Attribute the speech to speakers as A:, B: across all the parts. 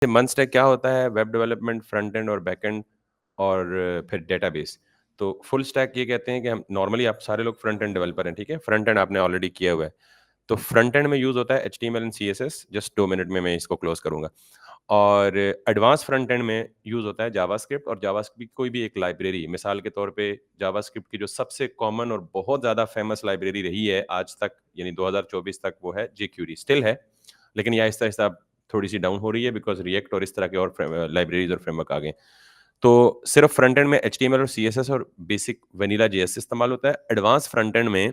A: Month stack क्या होता है? वेब डेवलपमेंट, फ्रंट एंड और बैक एंड और फिर डेटाबेस। तो फुल स्टैक ये कहते हैं कि हम नॉर्मली आप सारे लोग फ्रंट एंड डेवलपर हैं, ठीक है? फ्रंट एंड आपने ऑलरेडी किया हुआ है। तो फ्रंट एंड में यूज़ होता है HTML and CSS, just 2 minute में मैं इसको क्लोज़ करूँगा। और एडवांस फ्रंट एंड में यूज़ होता है जावास्क्रिप्ट और जावास्क्रिप्ट की कोई भी एक लाइब्रेरी, मिसाल के तौर पे जावास्क्रिप्ट की जो सबसे कॉमन और बहुत ज़्यादा फेमस लाइब्रेरी रही है आज तक, यानी 2024 तक, वो है जेक्यूरी, स्टिल है, लेकिन ये आहिस्ता-आहिस्ता अब थोड़ी-सी डाउन हो रही है बिकॉज़ रिएक्ट और इस तरह के और लाइब्रेरीज़ और फ्रेमवर्क आ गए हैं। तो सिर्फ फ्रंट एंड में एचटीएमएल और सीएसएस और बेसिक वैनिला जेएस इस्तेमाल होता है। एडवांस फ्रंट एंड में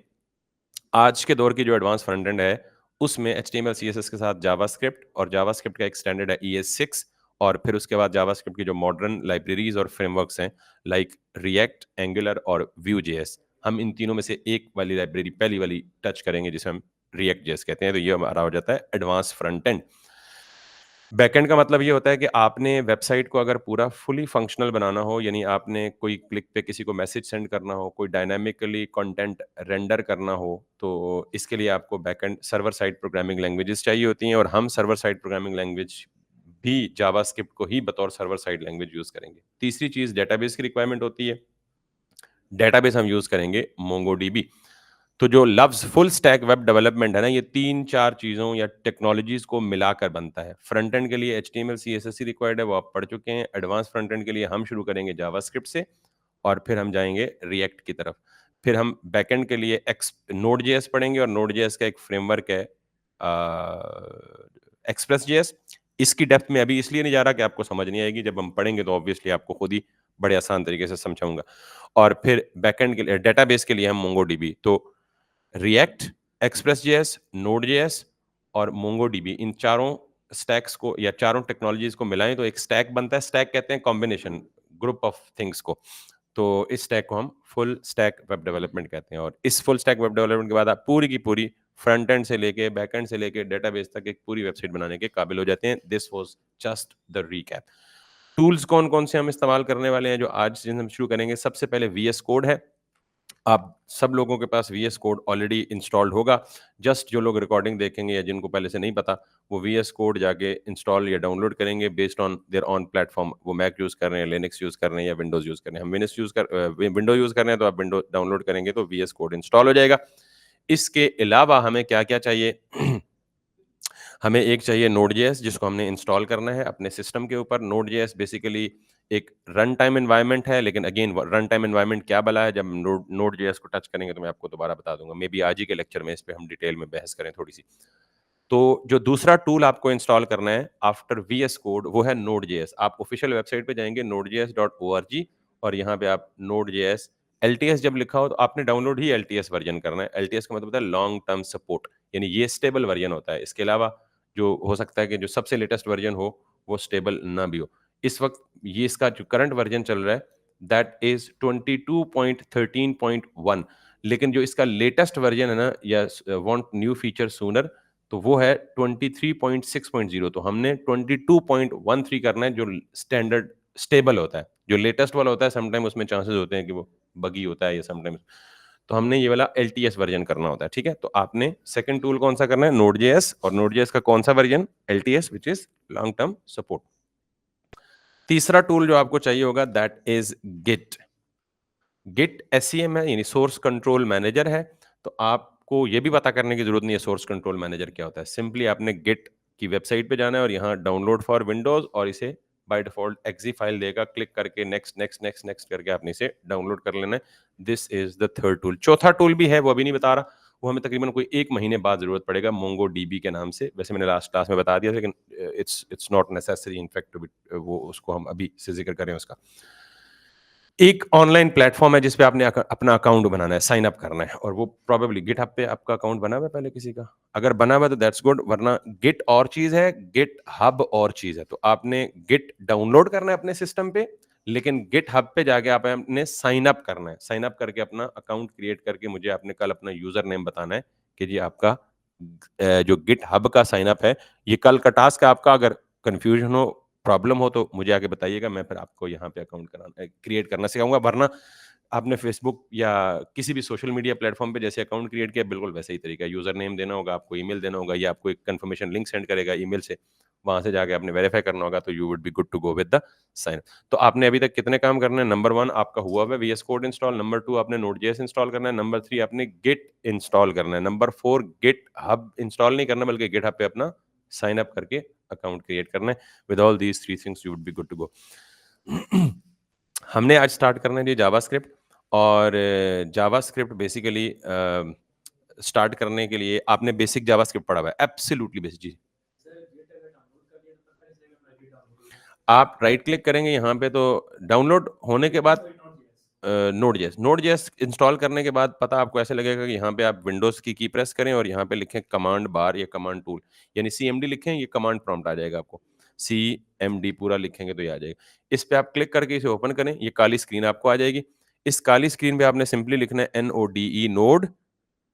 A: आज के दौर की जो एडवांस फ्रंट एंड है, उसमें एचटीएमएल, सीएसएस के साथ जावास्क्रिप्ट और जावास्क्रिप्ट का एक स्टैंडर्ड है ES6 और फिर उसके बाद जावास्क्रिप्ट की जो मॉडर्न लाइब्रेरीज़ और फ्रेमवर्क्स हैं, लाइक रिएक्ट, एंगुलर और व्यू.js। हम इन तीनों में से एक वाली लाइब्रेरी, पहली वाली टच करेंगे जिसे हम रिएक्ट जेएस कहते हैं, तो ये हमारा हो जाता है एडवांस फ्रंट एंड। बैकएंड का मतलब ये होता है कि आपने वेबसाइट को अगर पूरा फुली फंक्शनल बनाना हो, यानी आपने कोई क्लिक पे किसी को मैसेज सेंड करना हो, कोई डायनामिकली कंटेंट रेंडर करना हो, तो इसके लिए आपको backend server side programming languages चाहिए होती हैं और हम सर्वर साइड प्रोग्रामिंग लैंग्वेज भी जावास्क्रिप्ट को ही बतौर सर्वर साइड लैंग्वेज यूज़ करेंगे। तीसरी चीज़ डेटाबेस की रिक्वायरमेंट होती है। डेटाबेस हम यूज़ करेंगे मोंगोडीबी। तो जो लफ्ज़ फुल स्टैक वेब डेवलपमेंट है ना, ये 3-4 चीज़ों या टेक्नोलॉजीज़ को मिलाकर बनता है। फ्रंट एंड के लिए एचटीएमएल, सीएसएस ही रिक्वायर्ड है, वो आप पढ़ चुके हैं। एडवांस फ्रंट एंड के लिए हम शुरू करेंगे जावास्क्रिप्ट से और फिर हम जाएँगे रिएक्ट की तरफ। फिर हम बैकएंड के लिए नोड जेएस पढ़ेंगे और नोड जेएस का एक फ्रेमवर्क है एक्सप्रेस जेएस। इसकी डेप्थ में अभी इसलिए नहीं जा रहा कि आपको समझ नहीं आएगी, जब हम पढ़ेंगे तो ऑब्वियसली आपको खुद ही बड़े आसान तरीके से समझाऊँगा। और फिर बैकएंड के लिए डेटाबेस के लिए हम मोंगोडीबी। तो रिएक्ट, एक्सप्रेस.जेएस, नोड.जेएस और मोंगोडीबी, इन चारों स्टैक्स को या चारों टेक्नोलॉजीज़ को मिलाएँ तो एक स्टैक बनता है। स्टैक कहते हैं कॉम्बिनेशन, ग्रुप ऑफ थिंग्स को। तो इस स्टैक को हम फुल स्टैक वेब डेवलपमेंट कहते हैं और इस फुल स्टैक वेब डेवलपमेंट के बाद आप पूरी की पूरी फ्रंट एंड से लेके बैक एंड से लेके डेटाबेस तक एक पूरी वेबसाइट बनाने के काबिल हो जाते हैं। This was just the recap. Tools कौन-कौन से हम इस्तेमाल करने वाले हैं जो आज से हम शुरू करेंगे? सबसे पहले वीएस कोड है। आप सब लोगों के पास वीएस कोड ऑलरेडी इंस्टॉल्ड होगा। जस्ट जो लोग रिकॉर्डिंग देखेंगे या जिनको पहले से नहीं पता, वो वीएस कोड जाके इंस्टॉल या डाउनलोड करेंगे based on their on platform. वो मैक यूज़ कर रहे हैं, लिनक्स यूज़ कर रहे हैं या विंडोज़ यूज़ कर रहे हैं। हम विंडो यूज़ कर रहे हैं तो आप विंडो डाउनलोड करेंगे तो वीएस कोड इंस्टॉल हो जाएगा। इसके अलावा हमें क्या-क्या चाहिए? हमें एक चाहिए नोड.जेएस जिसको हमने इंस्टॉल करना है अपने सिस्टम के ऊपर। नोड.जेएस बेसिकली एक रन टाइम एनवायरनमेंट है, लेकिन अगेन रन टाइम एनवायरनमेंट क्या भला है? जब नोड.जेएस को टच करेंगे तो मैं आपको दोबारा बता दूँगा। मेबी आज ही के लेक्चर में इस पे हम डिटेल में बहस करें थोड़ी-सी। तो जो दूसरा टूल आपको इंस्टॉल करना है आफ्टर वीएस कोड, वो है नोड.जेएस। आप ऑफिशियल वेबसाइट पे जाएँगे nodejs.org और यहाँ पे आप नोड.जेएस एलटीएस जब लिखा हो तो आपने डाउनलोड ही एलटीएस वर्जन करना है। एलटीएस का मतलब होता है लॉन्ग टर्म सपोर्ट, यानी ये स्टेबल वर्जन होता है। इसके अलावा जो हो सकता है कि जो सबसे लेटेस्ट वर्जन हो, वो स्टेबल ना भी हो। इस वक़्त ये इसका जो करंट वर्जन चल रहा है, दैट इज़ 22.13.1, लेकिन जो इसका लेटेस्ट वर्जन है ना, या वांट न्यू फीचर सूनर, तो वो है 23.6.0। तो हमने 22.13 करना है, जो स्टैंडर्ड स्टेबल होता है। जो लेटेस्ट वाला होता है समटाइम उसमें चांसेस होते हैं कि वो बगी होता है या समटाइम्स, तो हमने ये वाला एलटीएस वर्जन करना होता है, ठीक है? तो आपने सेकंड टूल कौन-सा करना है? नोड.जेएस, और नोड.जेएस का कौन-सा version? LTS, which is long term support. तीसरा टूल जो आपको चाहिए होगा that is Git. Git SCM है, यानी सोर्स कंट्रोल मैनेजर है। तो आपको ये भी पता करने की जरूरत नहीं है सोर्स कंट्रोल मैनेजर क्या होता है। सिंपली आपने गिट की वेबसाइट पे जाना है और यहाँ डाउनलोड फॉर विंडोज, और इसे बाय डिफॉल्ट एक्जी फाइल देगा। क्लिक करके नेक्स्ट नेक्स्ट नेक्स्ट नेक्स्ट करके आपने इसे डाउनलोड कर लेना है। This is the third tool. चौथा टूल भी है, वो अभी नहीं बता रहा, वो हमें तकरीबन कोई 1 महीने बाद जरूरत पड़ेगा, मोंगो डीबी के नाम से। वैसे मैंने लास्ट क्लास में बता दिया, लेकिन इट्स नॉट नेसेसरी इनफैक्ट वो उसको हम अभी से जिक्र करें उसका। एक ऑनलाइन प्लेटफॉर्म है जिसपे आपने अपना अकाउंट बनाना है, साइन अप करना है, और वो प्रोबेबली गिटहब पे आपका अकाउंट बना हुआ है पहले किसी का। अगर बना हुआ है तो दैट्स गुड, वरना गिट और चीज है, गिट हब और चीज है। तो आपने गिट डाउनलोड करना है अपने सिस्टम पे, लेकिन गिट हब पे जाके आपने साइन अप करना है। साइन अप करके अपना अकाउंट क्रिएट करके मुझे आपने कल अपना यूजर नेम बताना है कि जी आपका जो गिट हब का साइन अप है, ये कल का टास्क है आपका। अगर कंफ्यूजन हो, प्रॉब्लम हो, तो मुझे आके बताइएगा, मैं फिर आपको यहाँ पे अकाउंट क्रिएट करना सिखाऊंगा। वरना आपने फेसबुक या किसी भी सोशल मीडिया प्लेटफॉर्म पे जैसे अकाउंट क्रिएट किया, बिल्कुल वैसे ही तरीका है। यूजर नेम देना होगा, आपको ईमेल देना होगा, या आपको एक कंफर्मेशन लिंक सेंड करेगा ईमेल से, वहां से जाके आपने वेरीफाई करना होगा, तो you would be good to go with the sign. तो आपने अभी तक कितने काम करने हैं? नंबर 1 आपका हुआ है VS कोड इंस्टॉल, नंबर 2 आपने Node.js इंस्टॉल करना है, नंबर 3 आपने Git इंस्टॉल करना है, नंबर 4 GitHub इंस्टॉल नहीं करना, बल्कि GitHub पे अपना साइन अप करके अकाउंट क्रिएट करना है। With all these 3 things you would be good to go. हमने आज स्टार्ट करना है जी जावास्क्रिप्ट, और जावास्क्रिप्ट बेसिकली स्टार्ट करने के लिए आपने बेसिक जावास्क्रिप्ट पढ़ा हुआ है, एब्सोल्युटली बेसिक जी। आप राइट क्लिक करेंगे यहाँ पे, तो डाउनलोड होने के बाद नोड.जेएस इंस्टॉल करने के बाद पता आपको ऐसे लगेगा कि यहाँ पे आप विंडोज की प्रेस करें और यहाँ पे लिखें कमांड बार या कमांड टूल, यानी CMD लिखें, ये कमांड प्रॉम्प्ट आ जाएगा आपको। CMD पूरा लिखेंगे तो ये आ जाएगा। इस पे आप क्लिक करके इसे ओपन करें, ये काली स्क्रीन आपको आ जाएगी। इस काली स्क्रीन पे आपने सिंपली लिखना है NODE node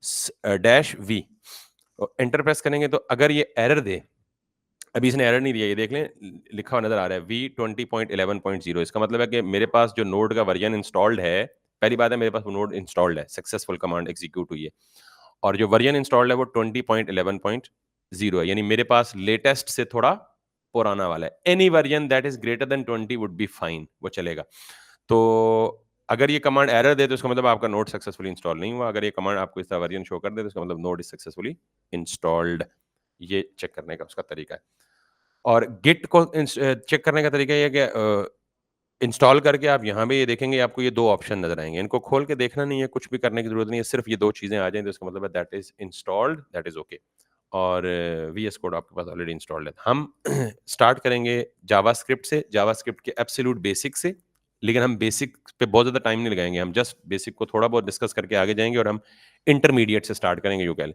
A: -V, enter press करेंगे तो अगर ये एरर दे, अभी इसने एरर नहीं दिया, ये देख लें, लिखा हुआ नजर आ रहा है V20.11.0, इसका मतलब है कि मेरे पास जो नोड का वर्जन इंस्टॉल्ड है, पहली बात है मेरे पास वो नोड इंस्टॉल्ड है, सक्सेसफुल कमांड एग्जीक्यूट हुई है, और जो वर्जन इंस्टॉल्ड है वो 20.11.0 है, यानी मेरे पास लेटेस्ट से थोड़ा पुराना वाला है। Any version that is greater than 20 would be fine, वो चलेगा। तो अगर ये कमांड एरर दे तो इसका मतलब आपका नोड सक्सेसफुली इंस्टॉल नहीं हुआ, अगर ये कमांड आपको इस तरह वर्जन शो कर दे तो इसका मतलब नोड इज सक्सेसफुली इंस्टॉल्ड। ये चेक करने का उसका तरीका है। और गिट को चेक करने का तरीका ये है कि इंस्टॉल करके आप यहाँ पे ये देखेंगे, आपको ये 2 ऑप्शन नजर आएंगे, इनको खोल के देखना नहीं है, कुछ भी करने की जरूरत नहीं है, सिर्फ ये 2 चीजें आ जाएं तो इसका मतलब है that is installed, that is okay. और VS कोड आपके पास ऑलरेडी इंस्टॉल्ड है। हम स्टार्ट करेंगे जावास्क्रिप्ट से, जावास्क्रिप्ट के एब्सोल्यूट बेसिक से, लेकिन हम बेसिक पे बहुत ज्यादा टाइम नहीं लगाएंगे, हम जस्ट बेसिक को थोड़ा बहुत डिस्कस करके आगे जाएंगे और हम इंटरमीडिएट से स्टार्ट करेंगे। यू कैन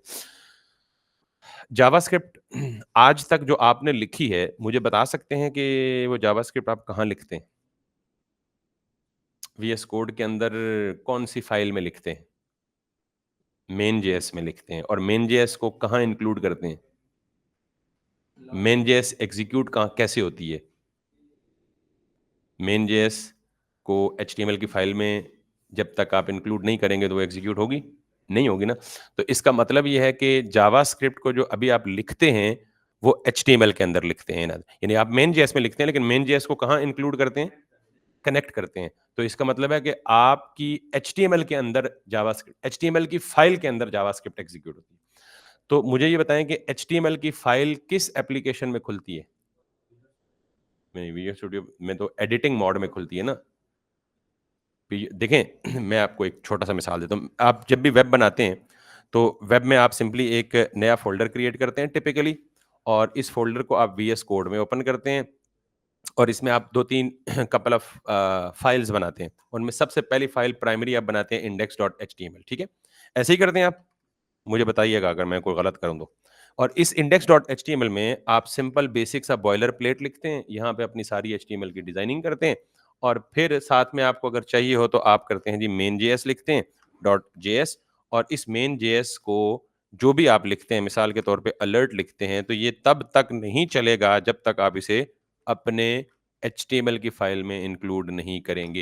A: जावास्क्रिप्ट आज तक जो आपने लिखी है, मुझे बता सकते हैं कि वो जावास्क्रिप्ट आप कहाँ लिखते हैं? VS कोड के अंदर कौन सी फाइल में लिखते हैं? मेन जेएस में लिखते हैं। और मेन जेएस को कहाँ इंक्लूड करते हैं? मेन जेएस एग्जीक्यूट कहाँ कैसे होती है? मेन जेएस को HTML की फाइल में जब तक आप इंक्लूड नहीं करेंगे तो वो एग्जीक्यूट होगी नहीं होगी ना। तो इसका मतलब ये है कि जावास्क्रिप्ट को जो अभी आप लिखते हैं वो HTML के अंदर लिखते हैं ना, यानी आप मेन जेएस में लिखते हैं, लेकिन मेन जेएस को कहाँ इंक्लूड करते हैं? कनेक्ट करते हैं। तो इसका मतलब है कि आपकी HTML के अंदर जावास्क्रिप्ट, HTML की फाइल के अंदर जावास्क्रिप्ट एग्जीक्यूट होती है। तो मुझे ये बताएं कि HTML की फाइल किस एप्लीकेशन में खुलती है? विजुअल स्टूडियो में तो एडिटिंग मोड में खुलती है ना। देखें, मैं आपको एक छोटा सा मिसाल देता हूँ। आप जब भी वेब बनाते हैं तो वेब में आप सिंपली एक नया फोल्डर क्रिएट करते हैं टिपिकली, और इस फोल्डर को आप VS कोड में ओपन करते हैं और इसमें आप 2-3 कपल ऑफ फाइल्स बनाते हैं। उनमें सबसे पहली फाइल प्राइमरी आप बनाते हैं index.html, ठीक है? ऐसे ही करते हैं आप? मुझे बताइएगा अगर मैं कोई गलत करूं तो। और इस index.html में आप सिंपल बेसिक सा बॉयलर प्लेट लिखते हैं, यहाँ पे अपनी सारी HTML की डिजाइनिंग करते हैं, और फिर साथ में आपको अगर चाहिए हो तो आप करते हैं जी main.js लिखते हैं .js, और इस main.js को जो भी आप लिखते हैं, मिसाल के तौर पे अलर्ट लिखते हैं, तो ये तब तक नहीं चलेगा जब तक आप इसे अपने HTML की फाइल में इंक्लूड नहीं करेंगे।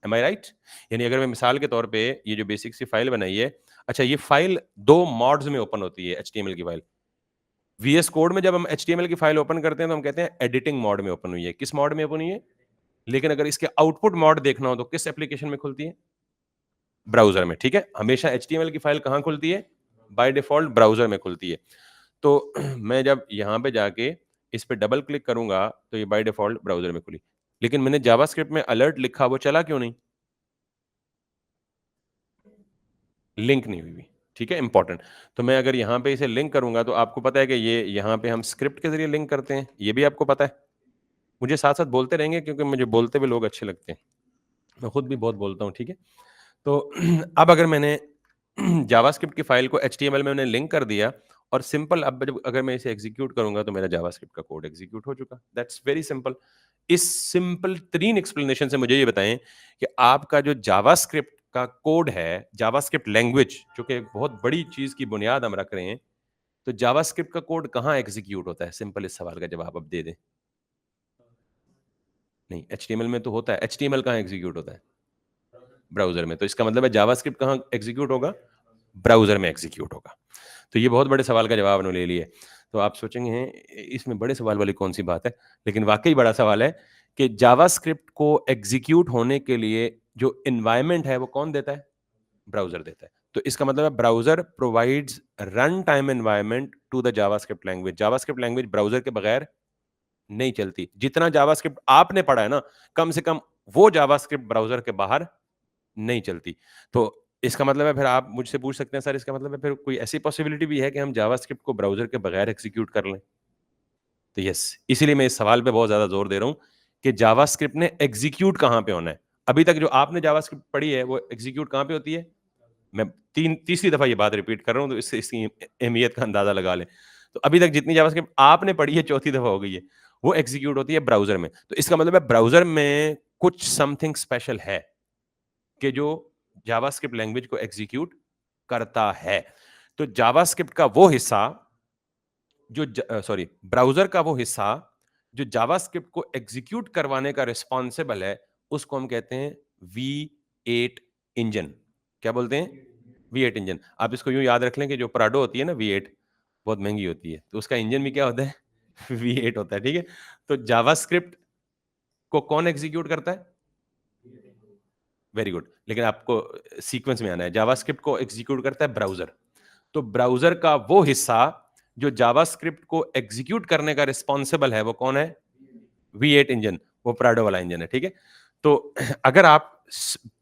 A: एम आई राइट? यानी अगर मैं मिसाल के तौर पे ये जो बेसिक सी फाइल बनाई है, अच्छा ये फाइल 2 मॉड्स में ओपन होती है HTML की फाइल। VS कोड में जब हम HTML की फाइल ओपन करते हैं तो हम कहते हैं एडिटिंग मोड में ओपन हुई है। किस मोड में ओपन हुई है? लेकिन अगर इसके आउटपुट मोड देखना हो तो किस एप्लीकेशन में खुलती है? ब्राउज़र में, ठीक है? हमेशा HTML की फाइल कहाँ खुलती है? बाय डिफ़ॉल्ट ब्राउज़र में खुलती है। तो मैं जब यहाँ पे जाके इस पे डबल क्लिक करूँगा तो ये बाय डिफ़ॉल्ट ब्राउज़र में खुली। लेकिन मैंने जावास्क्रिप्ट में अलर्ट लिखा, वो चला क्यों नहीं? लिंक नहीं हुई हुई, ठीक है? इम्पोर्टेंट। तो मैं अगर यहाँ पे इसे लिंक करूँगा तो आपको पता है कि ये यहाँ पे हम स्क्रिप्ट के ज़रिए लिंक करते हैं, ये भी आपको पता है। मुझे साथ-साथ बोलते रहेंगे क्योंकि मुझे बोलते हुए लोग अच्छे लगते हैं। मैं खुद भी बहुत बोलता हूँ, ठीक है? तो अब अगर मैंने जावास्क्रिप्ट की फाइल को HTML में मैंने लिंक कर दिया, और सिंपल अब जब अगर मैं इसे एग्जीक्यूट करूँगा तो मेरा जावास्क्रिप्ट का कोड एग्जीक्यूट हो चुका। That's very simple. इस सिंपल तरीन एक्सप्लेनेशन से मुझे ये बताएं कि आपका जो जावास्क्रिप्ट का कोड है, जावास्क्रिप्ट लैंग्वेज जो कि एक बहुत बड़ी चीज़ की बुनियाद हम रख रहे हैं, तो जावास्क्रिप्ट का कोड कहाँ एग्जीक्यूट होता है? सिंपल इस सवाल का जवाब अब दे दें। नहीं, HTML में तो होता है। HTML कहाँ एग्जीक्यूट होता है? ब्राउज़र में। तो इसका मतलब है जावास्क्रिप्ट कहाँ एग्जीक्यूट होगा? ब्राउज़र में एग्जीक्यूट होगा। तो ये बहुत बड़े सवाल का जवाब उन्होंने ले लिया। तो आप सोचेंगे हैं इसमें बड़े सवाल वाली कौन सी बात है, लेकिन वाकई बड़ा सवाल है कि जावास्क्रिप्ट को एग्जीक्यूट होने के लिए जो एनवायरनमेंट है वो कौन देता है? ब्राउज़र देता है। तो इसका मतलब है browser provides run time environment to the JavaScript language. JavaScript language browser के बगैर नहीं चलती। जितना जावास्क्रिप्ट आपने पढ़ा है ना, कम से कम वो जावास्क्रिप्ट ब्राउज़र के बाहर नहीं चलती। तो इसका मतलब है फिर आप मुझसे पूछ सकते हैं सर इसका मतलब है फिर कोई ऐसी पॉसिबिलिटी भी है कि हम जावास्क्रिप्ट को ब्राउज़र के बगैर एग्ज़ीक्यूट कर लें? तो यस, इसीलिए मैं इस सवाल पे बहुत ज़्यादा ज़ोर दे रहा हूँ कि जावास्क्रिप्ट ने एग्ज़ीक्यूट कहाँ पे होना है? अभी तक जो आपने जावास्क्रिप्ट पढ़ी है, वो एग्ज़ीक्यूट कहाँ पे होती है? मैं तीसरी दफ़ा ये बात रिपीट कर रहा हूँ, तो इससे इसकी अहमियत का अंदाज़ा लगा लें। तो अभी तक जितनी जावास्क्रिप्ट आपने पढ़ी है, चौथी दफ़ा हो गई है, वो एग्ज़ीक्यूट होती है ब्राउज़र में। तो इसका मतलब है ब्राउज़र में कुछ समथिंग स्पेशल है कि जो जावास्क्रिप्ट लैंग्वेज को एग्ज़ीक्यूट करता है। तो जावास्क्रिप्ट का वो हिस्सा ब्राउज़र का वो हिस्सा जो जावास्क्रिप्ट को एग्ज़ीक्यूट करवाने का रिस्पॉन्सिबल है, उसको हम कहते हैं V8 इंजन। क्या बोलते हैं? V8 engine. आप इसको यूँ याद रख लें कि जो प्राडो होती है ना V8 बहुत महँगी होती है, तो उसका इंजन भी क्या होता है? V8 होता है, ठीक है? तो जावास्क्रिप्ट को कौन एग्ज़ीक्यूट करता है? Very good. लेकिन आपको सीक्वेंस में आना है। जावास्क्रिप्ट को एग्ज़ीक्यूट करता है ब्राउज़र। तो ब्राउज़र का वो हिस्सा जो जावास्क्रिप्ट को एग्ज़ीक्यूट करने का रिस्पॉन्सिबल है, वो कौन है? V8 इंजन, वो प्राडो वाला इंजन है, ठीक है? तो अगर आप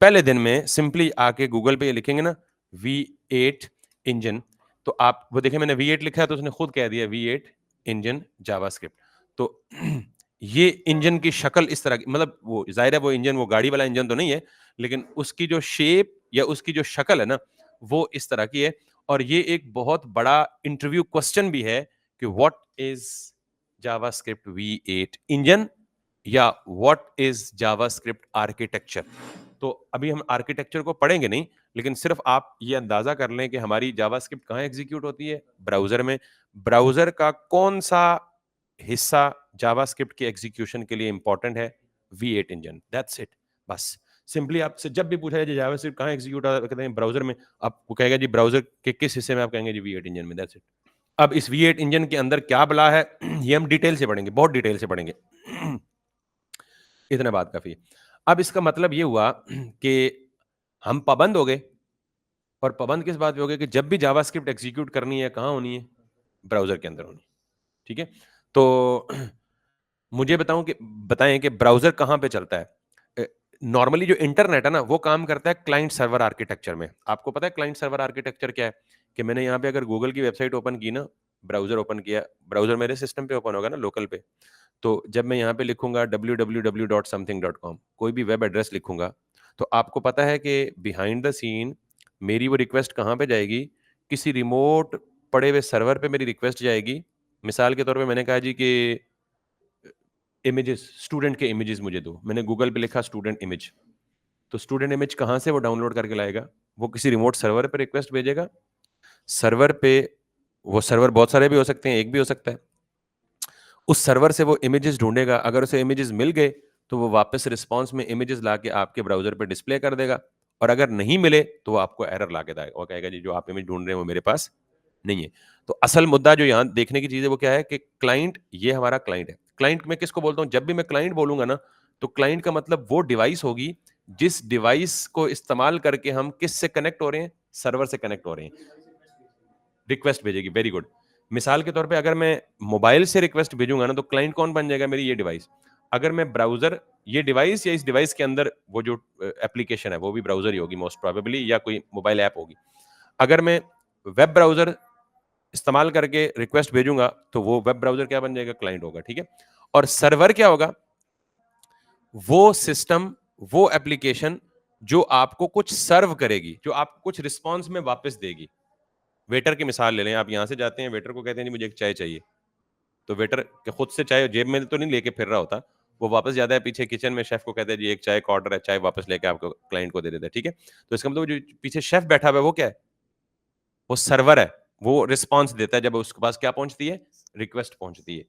A: पहले दिन में सिंपली आके गूगल पे ये लिखेंगे ना V8 इंजन, तो आप वो देखिए मैंने V8 लिखा है तो उसने खुद कह दिया V8 इंजन जावास्क्रिप्ट। तो ये इंजन की शक्ल इस तरह की, मतलब वो ज़ाहिर है वो इंजन वो गाड़ी वाला इंजन तो नहीं है, लेकिन उसकी जो शेप या उसकी जो शक्ल है ना, वो इस तरह की है। और ये एक बहुत बड़ा इंटरव्यू क्वेश्चन भी है कि what is JavaScript V8 engine या व्हाट इज जावास्क्रिप्ट आर्किटेक्चर। तो अभी हम आर्किटेक्चर को पढ़ेंगे नहीं, लेकिन सिर्फ आप ये अंदाजा कर लें कि हमारी जावास्क्रिप्ट कहाँ एग्जीक्यूट होती है? ब्राउजर में। ब्राउजर का कौन सा हिस्सा जावास्क्रिप्ट के एग्जीक्यूशन के लिए इंपॉर्टेंट है? V8 engine. That's it. बस सिंपली आपसे जब भी पूछा जाए जावास्क्रिप्ट कहाँ एग्जीक्यूट होता है, कहते हैं ब्राउजर में। आपको कहेगा जी ब्राउजर के किस हिस्से में, आप कहेंगे जी V8 इंजन में। That's it. अब इस V8 इंजन के अंदर क्या बला है ये हम डिटेल से पढ़ेंगे, बहुत डिटेल से पढ़ेंगे। इतना बात काफी है। अब इसका मतलब ये हुआ कि हम पाबंद हो गए। और पाबंद किस बात पे हो गए कि जब भी जावास्क्रिप्ट एग्जीक्यूट करनी है कहाँ होनी है? ब्राउजर के अंदर होनी है। ठीक है? तो मुझे बताएं कि ब्राउजर कहाँ पे चलता है? नॉर्मली जो इंटरनेट है ना वो काम करता है क्लाइंट सर्वर आर्किटेक्चर में। आपको पता है क्लाइंट सर्वर आर्किटेक्चर क्या है? कि मैंने यहाँ पे अगर गूगल की वेबसाइट ओपन की ना, ब्राउजर ओपन किया, ब्राउजर मेरे सिस्टम पे ओपन होगा ना, लोकल पे। तो जब मैं यहाँ पे लिखूंगा www.something.com, कोई भी वेब एड्रेस लिखूंगा, तो आपको पता है कि बिहाइंड द सीन मेरी वो रिक्वेस्ट कहाँ पे जाएगी? किसी रिमोट पड़े हुए सर्वर पे मेरी रिक्वेस्ट जाएगी। मिसाल के तौर पे मैंने कहा जी कि इमेजेस, स्टूडेंट के इमेजेस मुझे दो। मैंने गूगल पे लिखा स्टूडेंट इमेज, तो स्टूडेंट इमेज कहाँ से वो डाउनलोड करके लाएगा? वो किसी रिमोट सर्वर पे रिक्वेस्ट भेजेगा। सर्वर पे, वो सर्वर बहुत सारे भी हो सकते हैं, एक भी हो सकता है। उस सर्वर से वो इमेजेस ढूंढेगा, अगर उसे इमेजेस मिल गए तो वो वापस रिस्पॉन्स में इमेजेस लाके आपके ब्राउजर पे डिस्प्ले कर देगा। और अगर नहीं मिले तो वो आपको एरर लाके देगा और कहेगा जी जो आप इमेज ढूंढ रहे हैं वो मेरे पास नहीं है। तो असल मुद्दा जो यहाँ देखने की चीज है वो क्या है कि क्लाइंट, ये हमारा क्लाइंट है। क्लाइंट मैं किसको बोलता हूँ? जब भी मैं क्लाइंट बोलूंगा ना, तो क्लाइंट का मतलब वो डिवाइस होगी जिस डिवाइस को इस्तेमाल करके हम किस से कनेक्ट हो रहे हैं? सर्वर से कनेक्ट हो रहे हैं। रिक्वेस्ट भेजेगी, वेरी गुड। मिसाल के तौर पे अगर मैं मोबाइल से रिक्वेस्ट भेजूंगा ना, तो क्लाइंट कौन बन जाएगा? मेरी ये डिवाइस। अगर मैं ब्राउजर, ये डिवाइस या इस डिवाइस के अंदर वो जो एप्लीकेशन है वो भी ब्राउजर ही होगी मोस्ट प्रोबेबली, या कोई मोबाइल ऐप होगी। अगर मैं वेब ब्राउजर इस्तेमाल करके रिक्वेस्ट भेजूंगा तो वो वेब ब्राउजर क्या बन जाएगा? क्लाइंट होगा, ठीक है। और सर्वर क्या होगा? वो सिस्टम, वो एप्लीकेशन जो आपको कुछ सर्व करेगी, जो आपको कुछ रिस्पॉन्स में वापस देगी। वेटर की मिसाल ले लें, आप यहाँ से जाते हैं, वेटर को कहते हैं जी मुझे एक चाय चाहिए। तो वेटर के खुद से चाय जेब में तो नहीं लेके फिर रहा होता, वो वापस जाता है पीछे किचन में, शेफ को कहता है जी एक चाय का ऑर्डर है, चाय वापस लेके आपको क्लाइंट को दे देता है, ठीक है। तो इसका मतलब जो पीछे शेफ बैठा हुआ है वो क्या है? वो सर्वर है। वो रिस्पॉन्स देता है जब उसके पास क्या पहुंचती है? रिक्वेस्ट पहुंचती है।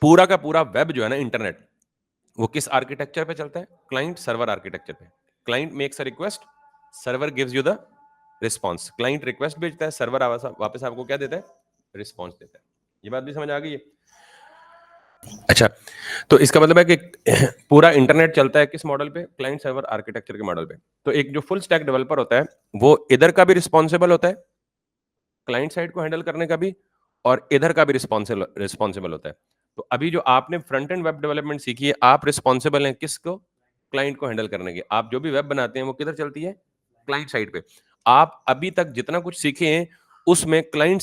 A: पूरा का पूरा वेब जो है ना, इंटरनेट, वो किस आर्किटेक्चर पे चलता है? क्लाइंट सर्वर आर्किटेक्चर पे। Client makes a request, server gives you the response. Client request भेजता है, सर्वर वापस आपको क्या देता है? रिस्पॉन्स देता है। ये बात भी समझ आ गई है? अच्छा, तो इसका मतलब है कि पूरा इंटरनेट चलता है किस मॉडल पे? क्लाइंट सर्वर आर्किटेक्चर के मॉडल पे। तो एक जो फुल स्टैक डेवलपर होता है, वो इधर का भी रिस्पॉन्सिबल होता है, क्लाइंट साइड को हैंडल करने का भी, और इधर का भी रिस्पॉन्सिबल होता है। तो अभी जो आपने फ्रंट एंड वेब डेवलपमेंट सीखी है, आप रिस्पॉन्सिबल हैं किसको? क्लाइंट को हैंडल करने के। आप जो भी वेब बनाते हैं वो किधर चलती है? क्लाइंट साइड पे। आप अभी तक जितना कुछ सीखे हैं उसमें क्लाइंट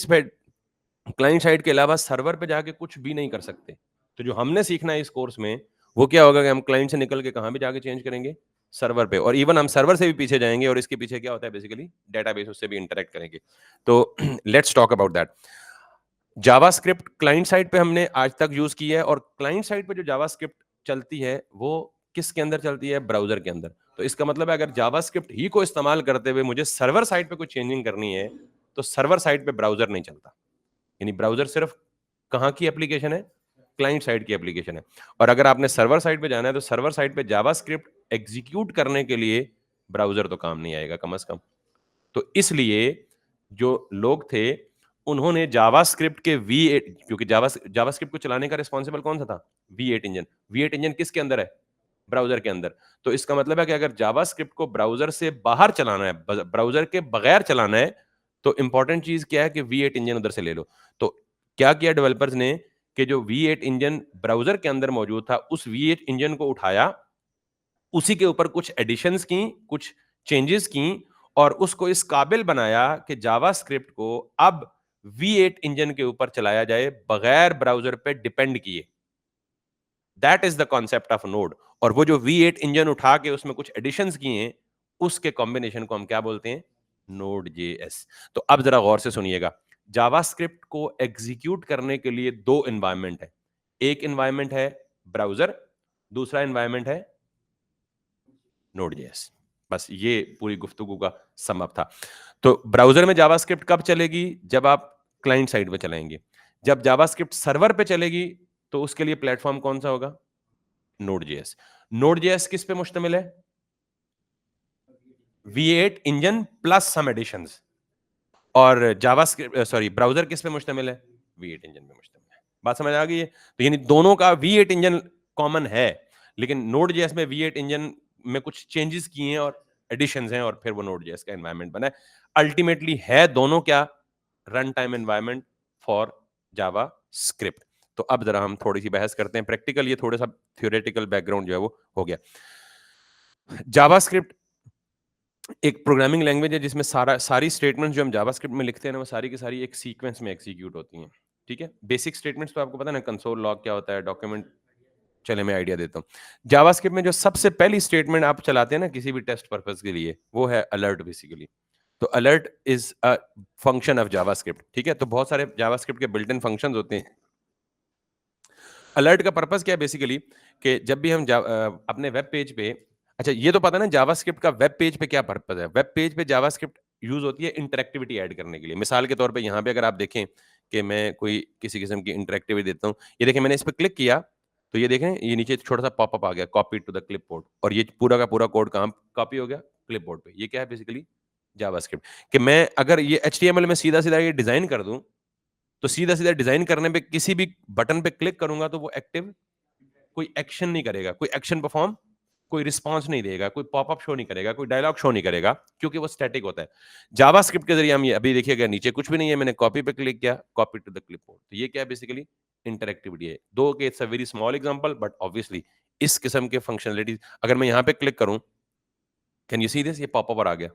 A: साइड के अलावा सर्वर पे जाके कुछ भी नहीं कर सकते। तो जो हमने सीखना है इस कोर्स में, वो क्या होगा कि हम क्लाइंट से निकल के कहाँ भी जाके चेंज करेंगे? सर्वर पे। और इवन हम सर्वर से भी पीछे जाएंगे, और इसके पीछे क्या होता है बेसिकली? डेटाबेस, उससे भी इंटरेक्ट करेंगे। तो let's talk about that. JavaScript client side पे हमने आज तक यूज की है, और क्लाइंट साइड पे जो जावास्क्रिप्ट चलती है वो किसके अंदर चलती है? ब्राउजर के अंदर। तो इसका मतलब है अगर जावास्क्रिप्ट ही को इस्तेमाल करते हुए मुझे सर्वर साइड पे कुछ चेंजिंग करनी है, तो सर्वर साइड पे ब्राउजर नहीं चलता। यानी ब्राउजर सिर्फ कहाँ की एप्लीकेशन है? क्लाइंट साइड की एप्लीकेशन है। और अगर आपने सर्वर साइड पे जाना है, तो सर्वर साइड पे जावास्क्रिप्ट एग्जीक्यूट करने के लिए ब्राउजर तो काम नहीं आएगा कम से कम। तो इसलिए जो लोग थे, उन्होंने जावास्क्रिप्ट के V8, क्योंकि जावास्क्रिप्ट को चलाने का रिस्पॉन्सिबल कौन सा था? V8 engine. V8 इंजन किसके अंदर है? ब्राउजर के अंदर। तो इसका मतलब है कि अगर जावास्क्रिप्ट को ब्राउजर से बाहर चलाना है, ब्राउजर के बगैर चलाना है, तो इंपॉर्टेंट चीज क्या है कि V8 इंजन उधर से ले लो। तो क्या किया डेवलपर्स ने कि जो V8 इंजन ब्राउजर के अंदर मौजूद था, उस V8 इंजन को उठाया, उसी के ऊपर कुछ एडिशंस की, कुछ चेंजेस की, और उसको इस काबिल बनाया कि जावास्क्रिप्ट को अब V8 इंजन के ऊपर चलाया जाए बगैर ब्राउजर पे डिपेंड किए। That is the concept of node. और वो जो V8 इंजन उठा के उसमें कुछ एडिशंस किए हैं, उसके कॉम्बिनेशन को हम क्या बोलते हैं? Node JS. तो अब जरा गौर से सुनिएगा। जावास्क्रिप्ट को एग्जीक्यूट करने के लिए दो एनवायरनमेंट है। एक एनवायरनमेंट है ब्राउजर, दूसरा एनवायरनमेंट है नोड जेएस। बस ये पूरी गुफ्तगू का सम अप था। तो ब्राउजर में जावास्क्रिप्ट कब चलेगी? जब आप क्लाइंट साइड पे चलाएंगे। जब जावास्क्रिप्ट सर्वर पे चलेगी, तो उसके लिए प्लेटफॉर्म कौन सा होगा? Node JS. नोड जेएस किस पे मुश्तमिल है? V8 इंजन प्लस सम एडिशंस। और जावास्क्रिप्ट सॉरी ब्राउजर किस पे मुश्तमिल है? V8 इंजन पे मुश्तमिल है। बात समझ आ गई है? तो यानी दोनों का V8 इंजन कॉमन है, लेकिन नोड जेएस में V8 इंजन में कुछ चेंजेस किए हैं और एडिशंस हैं, और फिर वो नोड जेएस का एनवायरनमेंट बना है। अल्टीमेटली है दोनों क्या? Run time environment for Java script. तो अब जरा हम थोड़ी सी बहस करते हैं प्रैक्टिकल, ये थोड़ा सा थ्योरेटिकल बैकग्राउंड जो है वो हो गया। जावास्क्रिप्ट एक प्रोग्रामिंग लैंग्वेज है जिसमें सारी स्टेटमेंट्स जो हम जावास्क्रिप्ट में लिखते हैं ना, वो सारी की सारी एक सीक्वेंस में एग्जीक्यूट होती हैं। ठीक है, बेसिक स्टेटमेंट्स तो आपको पता है ना, कंसोल लॉग क्या होता है, डॉक्यूमेंट। चले मैं आइडिया देता हूँ। जावास्क्रिप्ट में जो सबसे पहली स्टेटमेंट आप चलाते हैं ना किसी भी टेस्ट पर्पस के लिए, वो है अलर्ट बेसिकली। तो alert is a function of JavaScript. ठीक है, तो बहुत सारे जावास्क्रिप्ट के बिल्ट इन फंक्शंस होते हैं। अलर्ट का पर्पस क्या है बेसिकली? कि जब भी हम अपने वेब पेज पे, अच्छा ये तो पता ना जावास्क्रिप्ट का वेब पेज पे क्या पर्पस है? वेब पेज पे जावास्क्रिप्ट यूज होती है इंटरेक्टिविटी ऐड करने के लिए। मिसाल के तौर पे यहाँ पे अगर आप देखें कि मैं कोई किसी किस्म की इंटरेक्टिविटी देता हूँ, ये देखें मैंने इस पर क्लिक किया, तो ये देखें ये नीचे छोटा सा पॉपअप आ गया, कॉपी टू द क्लिपबोर्ड, और ये पूरा का पूरा कोड कहाँ कॉपी हो गया? क्लिपबोर्ड पे। ये क्या है बेसिकली? जावास्क्रिप्ट। कि मैं अगर ये HTML में सीधा सीधा ये डिजाइन कर दूं, तो सीधा सीधा डिजाइन करने पे किसी भी बटन पे क्लिक करूंगा तो वो एक्टिव, कोई एक्शन नहीं करेगा, कोई एक्शन परफॉर्म, कोई रिस्पांस नहीं देगा, कोई पॉपअप शो नहीं करेगा, कोई डायलॉग शो नहीं करेगा, क्योंकि वो स्टैटिक होता है। जावास्क्रिप्ट के जरिए हम ये अभी देखिएगा नीचे कुछ भी नहीं है, मैंने कॉपी पे क्लिक किया, कॉपी टू द क्लिपबोर्ड। तो ये क्या है बेसिकली? इंटरेक्टिविटी है। दो के it's a very small example, but obviously इस किस्म के फंक्शनलिटीज, अगर मैं यहाँ पे क्लिक करूं, कैन यू सी दिस? ये पॉपअप आ गया।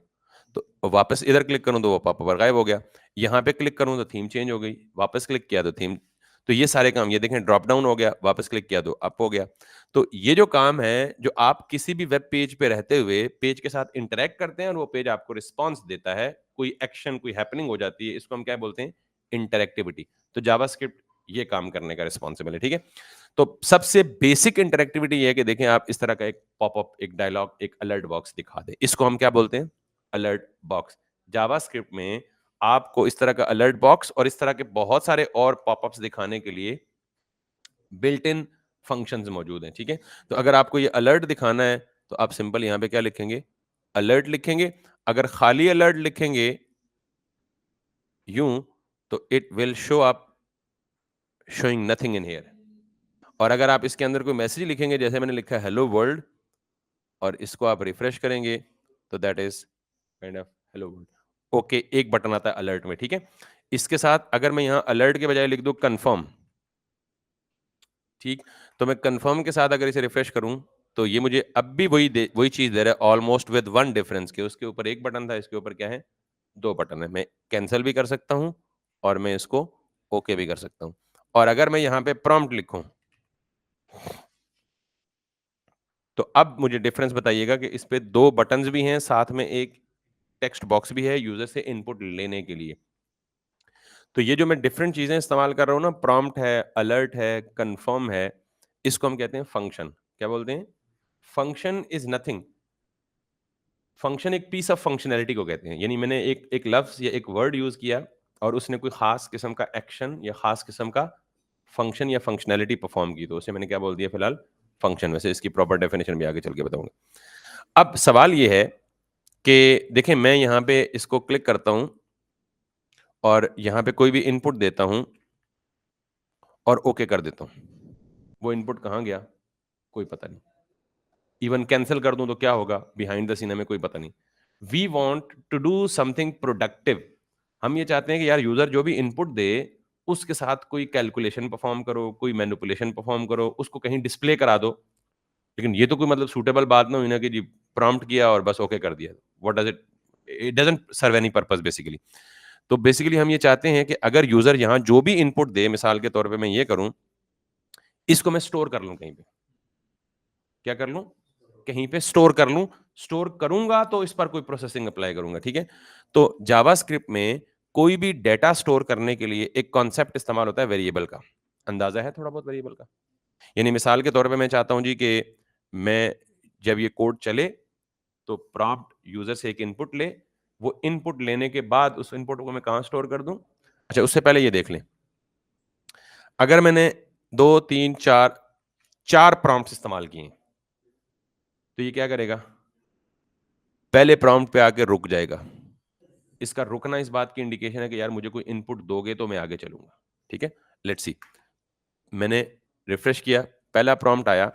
A: तो वापस इधर क्लिक करूं तो वो पॉपअप गायब हो गया। यहाँ पे क्लिक करूं तो थीम चेंज हो गई, वापस क्लिक किया तो थीम। तो ये सारे काम, ये देखें ड्रॉप डाउन हो गया, वापस क्लिक किया तो अप हो गया। तो ये जो काम है, जो आप किसी भी वेब पेज पे रहते हुए पेज के साथ इंटरेक्ट करते हैं और वो पेज आपको रिस्पॉन्स देता है, कोई एक्शन, कोई हैपनिंग हो जाती है, इसको हम क्या बोलते हैं? इंटरेक्टिविटी। तो जावास्क्रिप्ट ये काम करने का रिस्पॉन्सिबल है। ठीक है, तो सबसे बेसिक इंटरेक्टिविटी ये है कि देखें आप इस तरह का एक पॉपअप, एक डायलॉग, एक अलर्ट बॉक्स दिखा दे, इसको हम क्या बोलते हैं? Alert box. जावास्क्रिप्ट में आपको इस तरह का अलर्ट बॉक्स और इस तरह के बहुत सारे और पॉपअप्स दिखाने के लिए बिल्ट इन फंक्शंस मौजूद हैं। ठीक है, तो अगर आपको ये अलर्ट दिखाना है, तो आप सिंपल यहाँ पे क्या लिखेंगे? अलर्ट लिखेंगे, अगर खाली अलर्ट लिखेंगे यूं, तो it will show up showing nothing in here. और अगर आप इसके अंदर कोई मैसेज लिखेंगे, जैसे मैंने लिखा है हेलो वर्ल्ड, और इसको आप रिफ्रेश करेंगे, तो that is kind of hello world. Okay, एक बटन आता है अलर्ट में, ठीक है। इसके साथ अगर मैं यहां अलर्ट के बजाय लिख दूं कंफर्म, ठीक, तो मैं कंफर्म के साथ अगर इसे रिफ्रेश करूं, तो ये मुझे अब भी वही चीज दे रहा है, ऑलमोस्ट विद वन डिफरेंस, के उसके ऊपर एक बटन था, इसके ऊपर क्या है, दो बटन है। मैं कैंसिल भी कर सकता हूं और मैं इसको ओके भी कर सकता हूं। और अगर मैं यहां पे प्रॉम्प्ट लिखूं, तो अब मुझे डिफरेंस बताइएगा कि इस पे दो बटन्स भी हैं, साथ में एक टेक्स्ट बॉक्स भी है यूजर से इनपुट लेने के लिए। तो ये जो मैं डिफरेंट चीजें इस्तेमाल कर रहा हूं ना, प्रॉम्प्ट है, अलर्ट है, कंफर्म है, इसको हम कहते हैं फंक्शन। क्या बोलते हैं? Function is nothing. फंक्शन एक पीस ऑफ फंक्शनैलिटी को कहते हैं। यानी मैंने एक एक लफ्ज या एक वर्ड यूज किया और उसने कोई खास किस्म का एक्शन या खास किस्म का फंक्शन या फंक्शनैलिटी परफॉर्म की, तो उसे मैंने क्या बोल दिया फिलहाल? फंक्शन। वैसे इसकी प्रॉपर डेफिनेशन भी आगे चल के बताऊंगा। अब सवाल ये है कि देखें, मैं यहां पे इसको क्लिक करता हूं और यहां पे कोई भी इनपुट देता हूं और ओके कर देता हूं, वो इनपुट कहां गया कोई पता नहीं। इवन कैंसिल कर दूं तो क्या होगा बिहाइंड द सीन हमें कोई पता नहीं। We want to do something productive. हम ये चाहते हैं कि यार यूजर जो भी इनपुट दे, उसके साथ कोई कैलकुलेशन परफॉर्म करो, कोई मैनिपुलेशन परफॉर्म करो, उसको कहीं डिस्प्ले करा दो। लेकिन ये तो कोई मतलब सूटेबल बात ना हुई ना कि जी प्रॉम्प्ट किया और बस ओके कर दिया। What does it, it doesn't serve any purpose basically. तो बेसिकली हम ये चाहते हैं कि अगर यूजर यहां जो भी इनपुट दे, मिसाल के तौर पे मैं ये करूं, इसको मैं स्टोर कर लूं कहीं पे। क्या कर लूं? कहीं पे स्टोर कर लूं। स्टोर करूंगा तो इस पर कोई प्रोसेसिंग अप्लाई करूंगा, ठीक है। तो जावास्क्रिप्ट में कोई भी डेटा स्टोर करने के लिए एक कॉन्सेप्ट इस्तेमाल होता है वेरिएबल का। अंदाजा है थोड़ा बहुत वेरिएबल का? यानी मिसाल के तौर पे मैं चाहता हूं जी कि मैं जब ये कोड चले तो प्रॉम्प्ट यूजर से एक इनपुट ले, वो इनपुट लेने के बाद उस इनपुट को मैं कहां स्टोर कर दूं। अच्छा, उससे पहले ये देख लें, अगर मैंने दो तीन चार चार प्रॉम्प्ट्स इस्तेमाल किए, तो ये क्या करेगा? पहले प्रॉम्प्ट पे आके रुक जाएगा। इसका रुकना इस बात की इंडिकेशन है कि यार मुझे कोई इनपुट दोगे तो मैं आगे चलूंगा, ठीक है। लेट्स सी, मैंने रिफ्रेश किया, पहला प्रॉम्प्ट आया,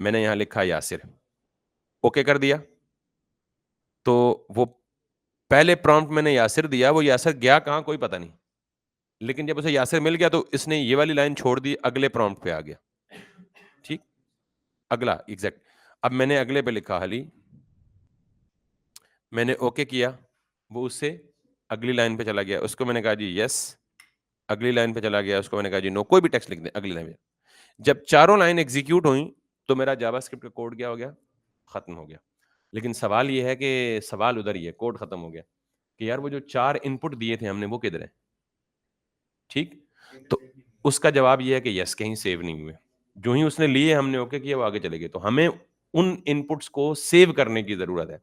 A: मैंने यहां लिखा यासिर, ओके कर दिया। तो वो पहले प्रॉम्प्ट मैंने यासिर दिया, वो यासिर गया कहां कोई पता नहीं, लेकिन जब उसे यासिर मिल गया तो इसने ये वाली लाइन छोड़ दी, अगले प्रॉम्प्ट पे आ गया, ठीक। अगला एग्जैक्ट। अब मैंने अगले पे लिखा हली, मैंने ओके किया, वो उससे अगली लाइन पे चला गया, उसको मैंने कहा जी यस, अगली लाइन पे चला गया, उसको मैंने कहा जी नो, कोई भी टेक्स्ट लिख दे अगली लाइन पे। जब चारों लाइन एग्जीक्यूट हुई, तो मेरा जावास्क्रिप्ट का कोड क्या हो गया? खत्म हो गया। लेकिन सवाल ये है कि सवाल उधर ही है, कोड खत्म हो गया कि यार वो जो चार इनपुट दिए थे हमने, वो किधर है? ठीक। तो उसका जवाब ये है कि यस, कहीं सेव नहीं हुए। जो ही उसने लिए, हमने ओके किया, वो आगे चले गए। तो हमें उन इनपुट्स को सेव करने की जरूरत है।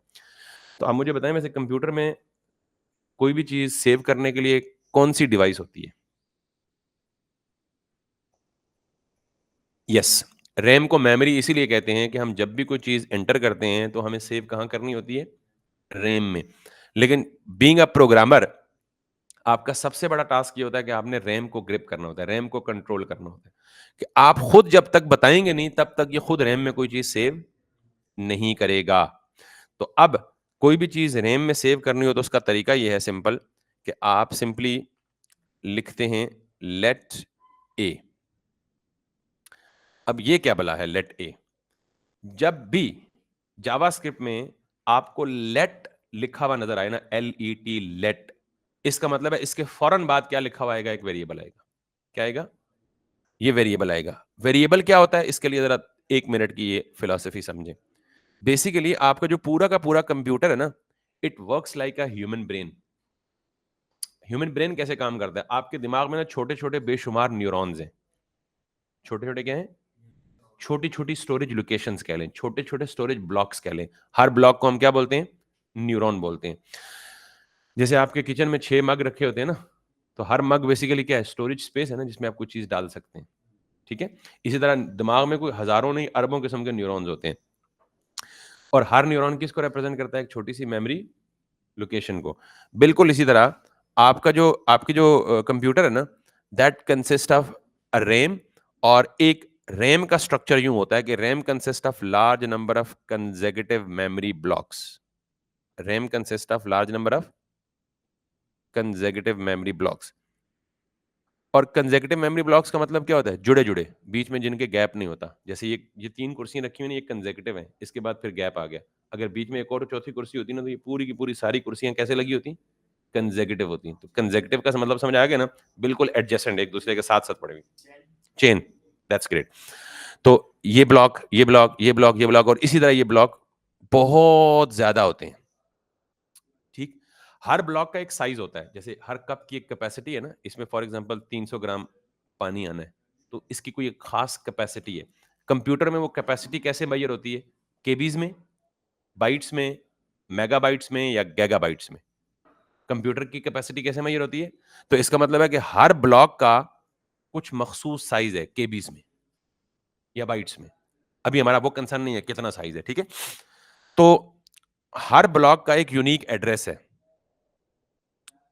A: तो आप मुझे बताएं, वैसे कंप्यूटर में कोई भी चीज सेव करने के लिए कौन सी डिवाइस होती है? यस, रैम को मेमोरी इसीलिए कहते हैं कि हम जब भी कोई चीज एंटर करते हैं तो हमें सेव कहां करनी होती है? रैम में। लेकिन बीइंग अ प्रोग्रामर, आपका सबसे बड़ा टास्क ये होता है कि आपने रैम को ग्रिप करना होता है, रैम को कंट्रोल करना होता है, कि आप खुद जब तक बताएंगे नहीं, तब तक ये खुद रैम में कोई चीज सेव नहीं करेगा। तो अब कोई भी चीज रैम में सेव करनी हो तो उसका तरीका ये है सिंपल, कि आप सिंपली लिखते हैं लेट ए। अब ये क्या भला है लेट ए? जब भी जावास्क्रिप्ट में आपको लेट लिखा हुआ नजर आए ना, LET लेट, इसका मतलब है इसके फौरन बाद क्या लिखा हुआ आएगा? एक वेरिएबल आएगा। क्या आएगा? ये वेरिएबल आएगा। वेरिएबल क्या होता है, इसके लिए जरा 1 मिनट की ये फिलॉसफी समझें। बेसिकली आपका जो पूरा का पूरा कंप्यूटर है ना, it works like a human brain. Human brain कैसे काम करता है? आपके दिमाग में ना छोटे छोटे बेशुमार न्यूरॉन्स हैं। छोटे छोटे क्या हैं? छोटी छोटी स्टोरेज लोकेशंस कह लें, छोटे छोटे स्टोरेज ब्लॉक्स कह लें। हर ब्लॉक को हम क्या बोलते हैं? न्यूरॉन बोलते हैं। जैसे आपके किचन में 6 मग रखे होते हैं ना, तो हर मग बेसिकली क्या है? स्टोरेज स्पेस है ना, जिसमें आप कुछ चीज डाल सकते हैं, ठीक है। इसी तरह दिमाग में कोई हजारों नहीं अरबों किस्म के न्यूरॉन्स होते हैं। और हर न्यूरॉन किसको रिप्रेजेंट करता है? एक छोटी सी मेमोरी लोकेशन को। बिल्कुल इसी तरह आपकी जो कंप्यूटर है ना, that consist of a RAM, और एक रैम का स्ट्रक्चर यूं होता है कि RAM consist of large number of consecutive memory blocks. RAM consist of large number of consecutive memory blocks. और कंसेक्यूटिव मेमोरी ब्लॉक्स का मतलब क्या होता है? जुड़े जुड़े, बीच में जिनके गैप नहीं होता। जैसे ये 3 कुर्सियां रखी हुई हैं, ये कंसेक्यूटिव हैं, इसके बाद फिर गैप आ गया। अगर बीच में एक और चौथी कुर्सी होती ना, तो ये पूरी की पूरी सारी कुर्सियां कैसे लगी होती? कंसेक्यूटिव होती हैं। तो कंसेक्यूटिव का मतलब समझ आ गया ना? बिल्कुल एडजेसेंट, एक दूसरे के साथ साथ पड़े हुए। Chain, that's great. तो ये ब्लॉक, ये ब्लॉक, ये ब्लॉक, ये ब्लॉक, और इसी तरह ये ब्लॉक बहुत ज्यादा होते हैं। ठीक। हर ब्लॉक का एक साइज होता है। जैसे हर कप की एक कैपेसिटी है ना, इसमें फॉर एग्जांपल 300 ग्राम पानी आना है, तो इसकी कोई एक खास कैपेसिटी है। कंप्यूटर में वो कैपेसिटी कैसे मेजर होती है? केबीज में, बाइट्स में, मेगाबाइट्स में, या गैगाबाइट्स में? कंप्यूटर की कैपेसिटी कैसे मेजर होती है? तो इसका मतलब है कि हर ब्लॉक का कुछ मखसूस साइज है, केबीज में या बाइट्स में। अभी हमारा वो कंसर्न नहीं है कितना साइज है, ठीक है? तो हर ब्लॉक का एक यूनिक एड्रेस है,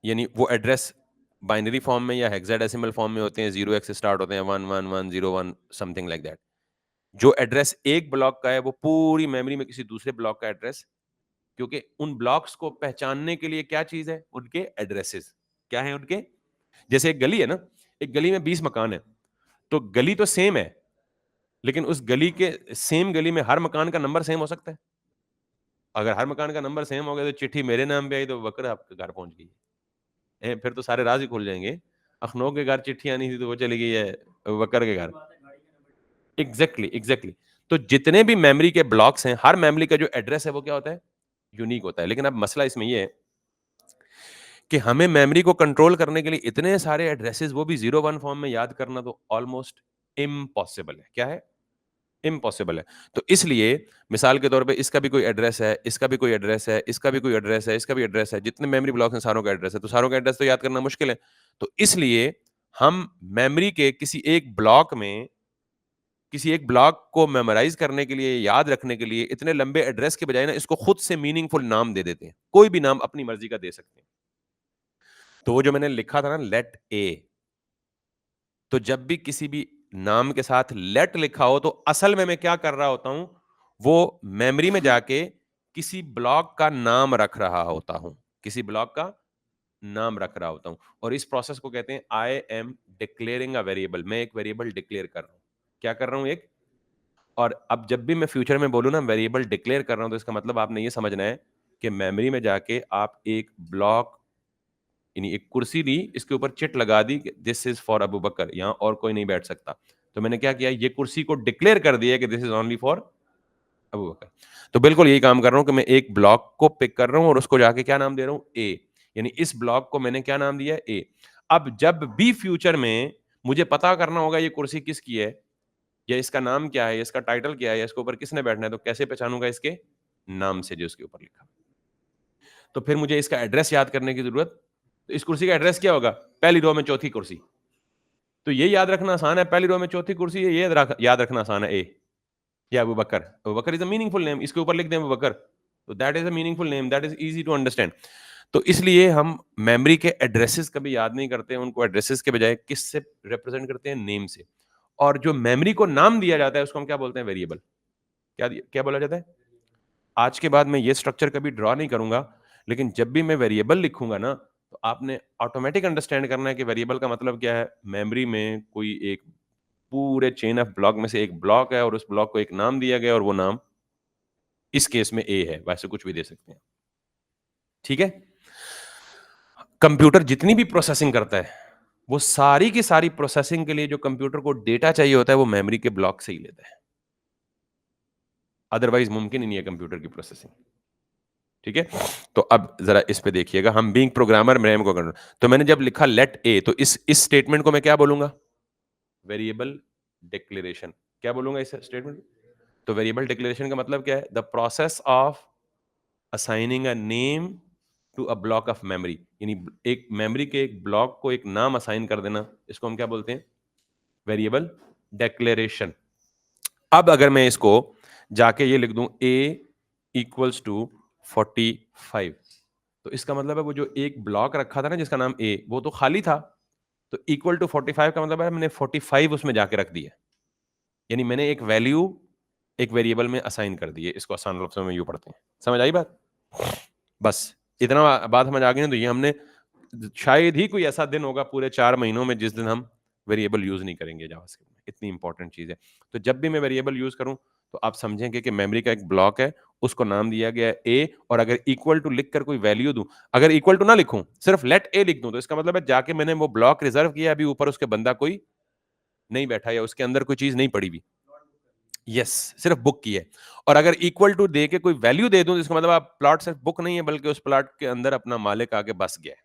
A: यानी वो एड्रेस बाइनरी फॉर्म में या हेक्साडेसिमल फॉर्म में होते हैं, 0x से स्टार्ट होते हैं, 11101 समथिंग लाइक दैट। जो एड्रेस एक ब्लॉक का है, वो पूरी मेमोरी में किसी दूसरे ब्लॉक का एड्रेस, क्योंकि उन ब्लॉक्स को पहचानने के लिए क्या चीज है? उनके एड्रेसेस। क्या है उनके? जैसे एक गली है ना, एक गली में 20 मकान है, तो गली तो सेम है, लेकिन उस गली के सेम गली में हर मकान का नंबर सेम हो सकता है? अगर हर मकान का नंबर सेम हो गया, तो चिट्ठी मेरे नाम पे आई तो बकर आपके घर पहुंच गई। फिर तो सारे राज ही खुल जाएंगे। अखनौ के घर चिट्ठी आनी थी तो वो चली गई है बकर के घर। Exactly, exactly. तो जितने भी मेमोरी के ब्लॉक्स हैं, हर मेमोरी का जो एड्रेस है वो क्या होता है? यूनिक होता है। लेकिन अब मसला इसमें ये है कि हमें मेमोरी को कंट्रोल करने के लिए इतने सारे एड्रेसेस, वो भी 0-1 फॉर्म में याद करना तो ऑलमोस्ट इम्पॉसिबल है। क्या है? इम्पॉसिबल है। तो इसलिए मिसाल के तौर पे इसका भी कोई एड्रेस है, इसका भी कोई एड्रेस है, इसका भी कोई एड्रेस है, इसका भी एड्रेस है, जितने मेमोरी ब्लॉक्स हैं सारों का एड्रेस है, तो सारों का एड्रेस तो याद करना मुश्किल है। तो इसलिए हम मेमोरी के किसी एक ब्लॉक में, किसी एक ब्लॉक को मेमोराइज करने के लिए, याद रखने के लिए, इतने लंबे एड्रेस के बजाय ना, इसको खुद से मीनिंगफुल नाम दे देते हैं। कोई भी नाम अपनी मर्जी का दे सकते हैं। तो वो जो मैंने लिखा था ना, लेट ए, तो जब भी किसी भी नाम के साथ लेट लिखा हो, तो असल में मैं क्या कर रहा होता हूं? वो मेमोरी में जाके किसी ब्लॉक का नाम रख रहा होता हूं, किसी ब्लॉक का नाम रख रहा होता हूं। और इस प्रोसेस को कहते हैं I am declaring a variable. मैं एक वेरिएबल डिक्लेयर कर रहा हूं। क्या कर रहा हूं? एक। और अब जब भी मैं फ्यूचर में बोलूँ ना वेरिएबल डिक्लेयर कर रहा हूँ, तो इसका मतलब आपने ये समझना है कि मेमोरी में जाके आप एक ब्लॉक, यानी एक कुर्सी ली, इसके ऊपर चिट लगा दी कि दिस इज फॉर अबू बकर, यहाँ और कोई नहीं बैठ सकता। तो मैंने क्या किया? ये कुर्सी को डिक्लेयर कर दिया कि this is only for Abu बकर। तो बिल्कुल यही काम कर रहा हूँ कि मैं एक ब्लॉक को पिक कर रहा हूँ और उसको जाके क्या नाम दे रहा हूँ? ए। यानी इस ब्लॉक को मैंने क्या नाम दिया? ए। अब जब भी फ्यूचर में मुझे पता करना होगा ये कुर्सी किसकी है, या इसका नाम क्या है, या इसका टाइटल क्या है, या इसके ऊपर किसने बैठना है, तो कैसे पहचानूंगा? इसके नाम से, जो इसके ऊपर लिखा। तो फिर मुझे इसका एड्रेस याद करने की जरूरत। तो इस कुर्सी का एड्रेस क्या होगा? पहली रो में चौथी कुर्सी। तो ये याद रखना आसान है, पहली रो में चौथी कुर्सी है, ये याद रखना आसान है, ए। या Abu Bakr. Abu Bakr is a meaningful name, इसके ऊपर लिख दें अबू बकर, तो that is a meaningful name, that is easy to understand. तो इसलिए हम मेमोरी के एड्रेसेस कभी याद नहीं करते हैं, उनको एड्रेसेस के बजाय किससे रिप्रेजेंट करते हैं? नेम से। और जो मेमोरी को नाम दिया जाता है उसको हम क्या बोलते हैं? वेरिएबल। क्या बोला जाता है? आज के बाद मैं ये स्ट्रक्चर कभी ड्रॉ नहीं करूंगा, लेकिन जब भी मैं वेरिएबल लिखूंगा ना, तो आपने ऑटोमेटिक अंडरस्टैंड करना है कि वेरिएबल का मतलब क्या है। मेमोरी में कोई एक पूरे चेन ऑफ ब्लॉक में से एक ब्लॉक है, और उस ब्लॉक को एक नाम दिया गया, और वो नाम इस केस में ए है, वैसे कुछ भी दे सकते हैं। ठीक है? कंप्यूटर जितनी भी प्रोसेसिंग करता है, वो सारी की सारी प्रोसेसिंग के लिए जो कंप्यूटर को डेटा चाहिए होता है, वो मेमोरी के ब्लॉक से ही लेता है। अदरवाइज मुमकिन ही नहीं है कंप्यूटर की प्रोसेसिंग। ठीक है? तो अब जरा इस पे देखिएगा, हम बीइंग प्रोग्रामर रैम को करना। तो मैंने जब लिखा लेट ए, तो इस स्टेटमेंट को मैं क्या बोलूंगा? Variable declaration. क्या बोलूंगा इस स्टेटमेंट? तो वेरिएबल डिक्लेरेशन का मतलब क्या है? The process of assigning a name to a block of memory. यानी एक मेमोरी के एक ब्लॉक को एक नाम असाइन कर देना, इसको हम क्या बोलते हैं? Variable declaration. अब अगर मैं इसको जाके ये लिख दूं ए इक्वल्स टू 45। तो इसका मतलब है वो जो एक ब्लॉक रखा था ना जिसका नाम ए, वो तो खाली था, तो इक्वल टू 45 का मतलब है मैंने 45 उसमें जाके रख दिया, यानी मैंने एक वैल्यू एक वेरिएबल में असाइन कर दी है। इसको आसान लफ्जों में यूं पढ़ते हैं। समझ आई बात? बस इतना बात समझ आ गई ना, तो ये हमने शायद ही कोई ऐसा दिन होगा पूरे 4 महीनों में जिस दिन हम वेरिएबल यूज नहीं करेंगे जावास्क्रिप्ट में। इतनी इंपॉर्टेंट चीज है। तो जब भी मैं वेरिएबल यूज करूं तो आप समझेंगे कि मेमोरी का एक ब्लॉक है, उसको नाम दिया गया है ए, और अगर इक्वल टू लिखकर कोई वैल्यू दूं, अगर इक्वल टू ना लिखूं, सिर्फ लेट ए लिख दूं, तो इसका मतलब है जाके मैंने वो ब्लॉक रिजर्व किया, अभी ऊपर उसके बंदा कोई नहीं बैठा या उसके अंदर कोई चीज नहीं पड़ी हुई। यस, सिर्फ बुक की है। और अगर इक्वल टू दे के कोई वैल्यू दे दूं, तो इसका मतलब आप प्लॉट सिर्फ बुक नहीं है बल्कि उस प्लॉट के अंदर अपना मालिक आके बस गया है।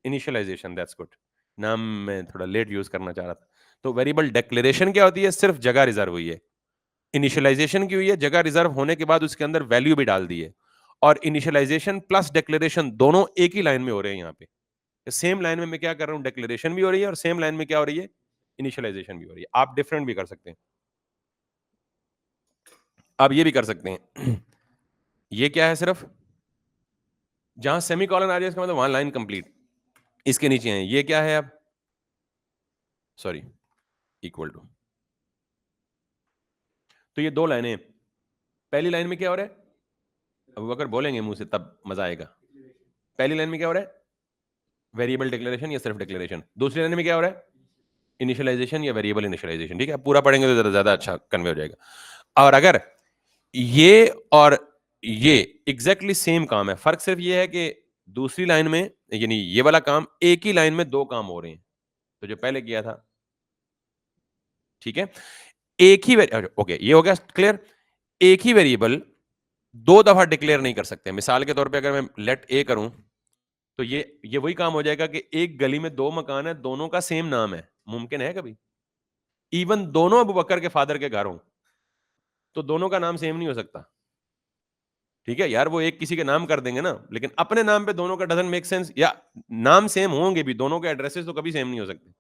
A: Initialization, that's good. नाम मैं थोड़ा लेट यूज करना चाह रहा था। तो वेरिएबल डिक्लेरेशन क्या होती है? सिर्फ जगह रिजर्व हुई है। इनिशियलाइजेशन की हुई है, जगह रिजर्व होने के बाद उसके अंदर वैल्यू भी डाल दी है। और इनिशियलाइजेशन प्लस डिक्लेरेशन दोनों एक ही लाइन में हो रहे हैं यहाँ पे। सेम लाइन में मैं क्या कर रहा हूँ, डिक्लेरेशन भी हो रही है और सेम लाइन में क्या हो रही है, इनिशियलाइजेशन भी हो रही है। आप डिफरेंट भी कर सकते हैं, आप ये भी कर सकते हैं। ये क्या है, सिर्फ जहां सेमी कॉलन आ जाए इसका मतलब वहां लाइन कंप्लीट, इसके नीचे है। ये क्या है अब, सॉरी, इक्वल टू। तो ये दो लाइनें हैं। पहली लाइन में क्या हो रहा है, अब अगर बोलेंगे मुंह से तब मजा आएगा। पहली लाइन में क्या हो रहा है, वेरिएबल डिक्लेरेशन या सिर्फ डिक्लेरेशन। दूसरी लाइन में क्या हो रहा है, इनिशियलाइजेशन या वेरिएबल इनिशियलाइजेशन। ठीक है, पूरा पढ़ेंगे तो ज्यादा ज्यादा अच्छा कन्वे हो जाएगा। और अगर ये और ये एग्जैक्टली सेम काम है, फर्क सिर्फ ये है कि दूसरी लाइन में, यानी ये वाला काम एक ही लाइन में दो काम हो रहे हैं, तो जो पहले किया था। ठीक है, एक ही ओके, ये हो गया क्लियर। एक ही वेरिएबल दो दफा डिक्लेयर नहीं कर सकते। मिसाल के तौर पे अगर मैं लेट ए करूं, तो ये वही काम हो जाएगा कि एक गली में दो मकान है, दोनों का सेम नाम है। मुमकिन है कभी? इवन दोनों अबू बकर के फादर के घर हों, तो दोनों का नाम सेम नहीं हो सकता। ठीक है यार, वो एक किसी के नाम कर देंगे ना, लेकिन अपने नाम पे दोनों का डजंट मेक सेंस। या नाम सेम होंगे भी, दोनों के एड्रेसेस तो कभी सेम नहीं हो सकते।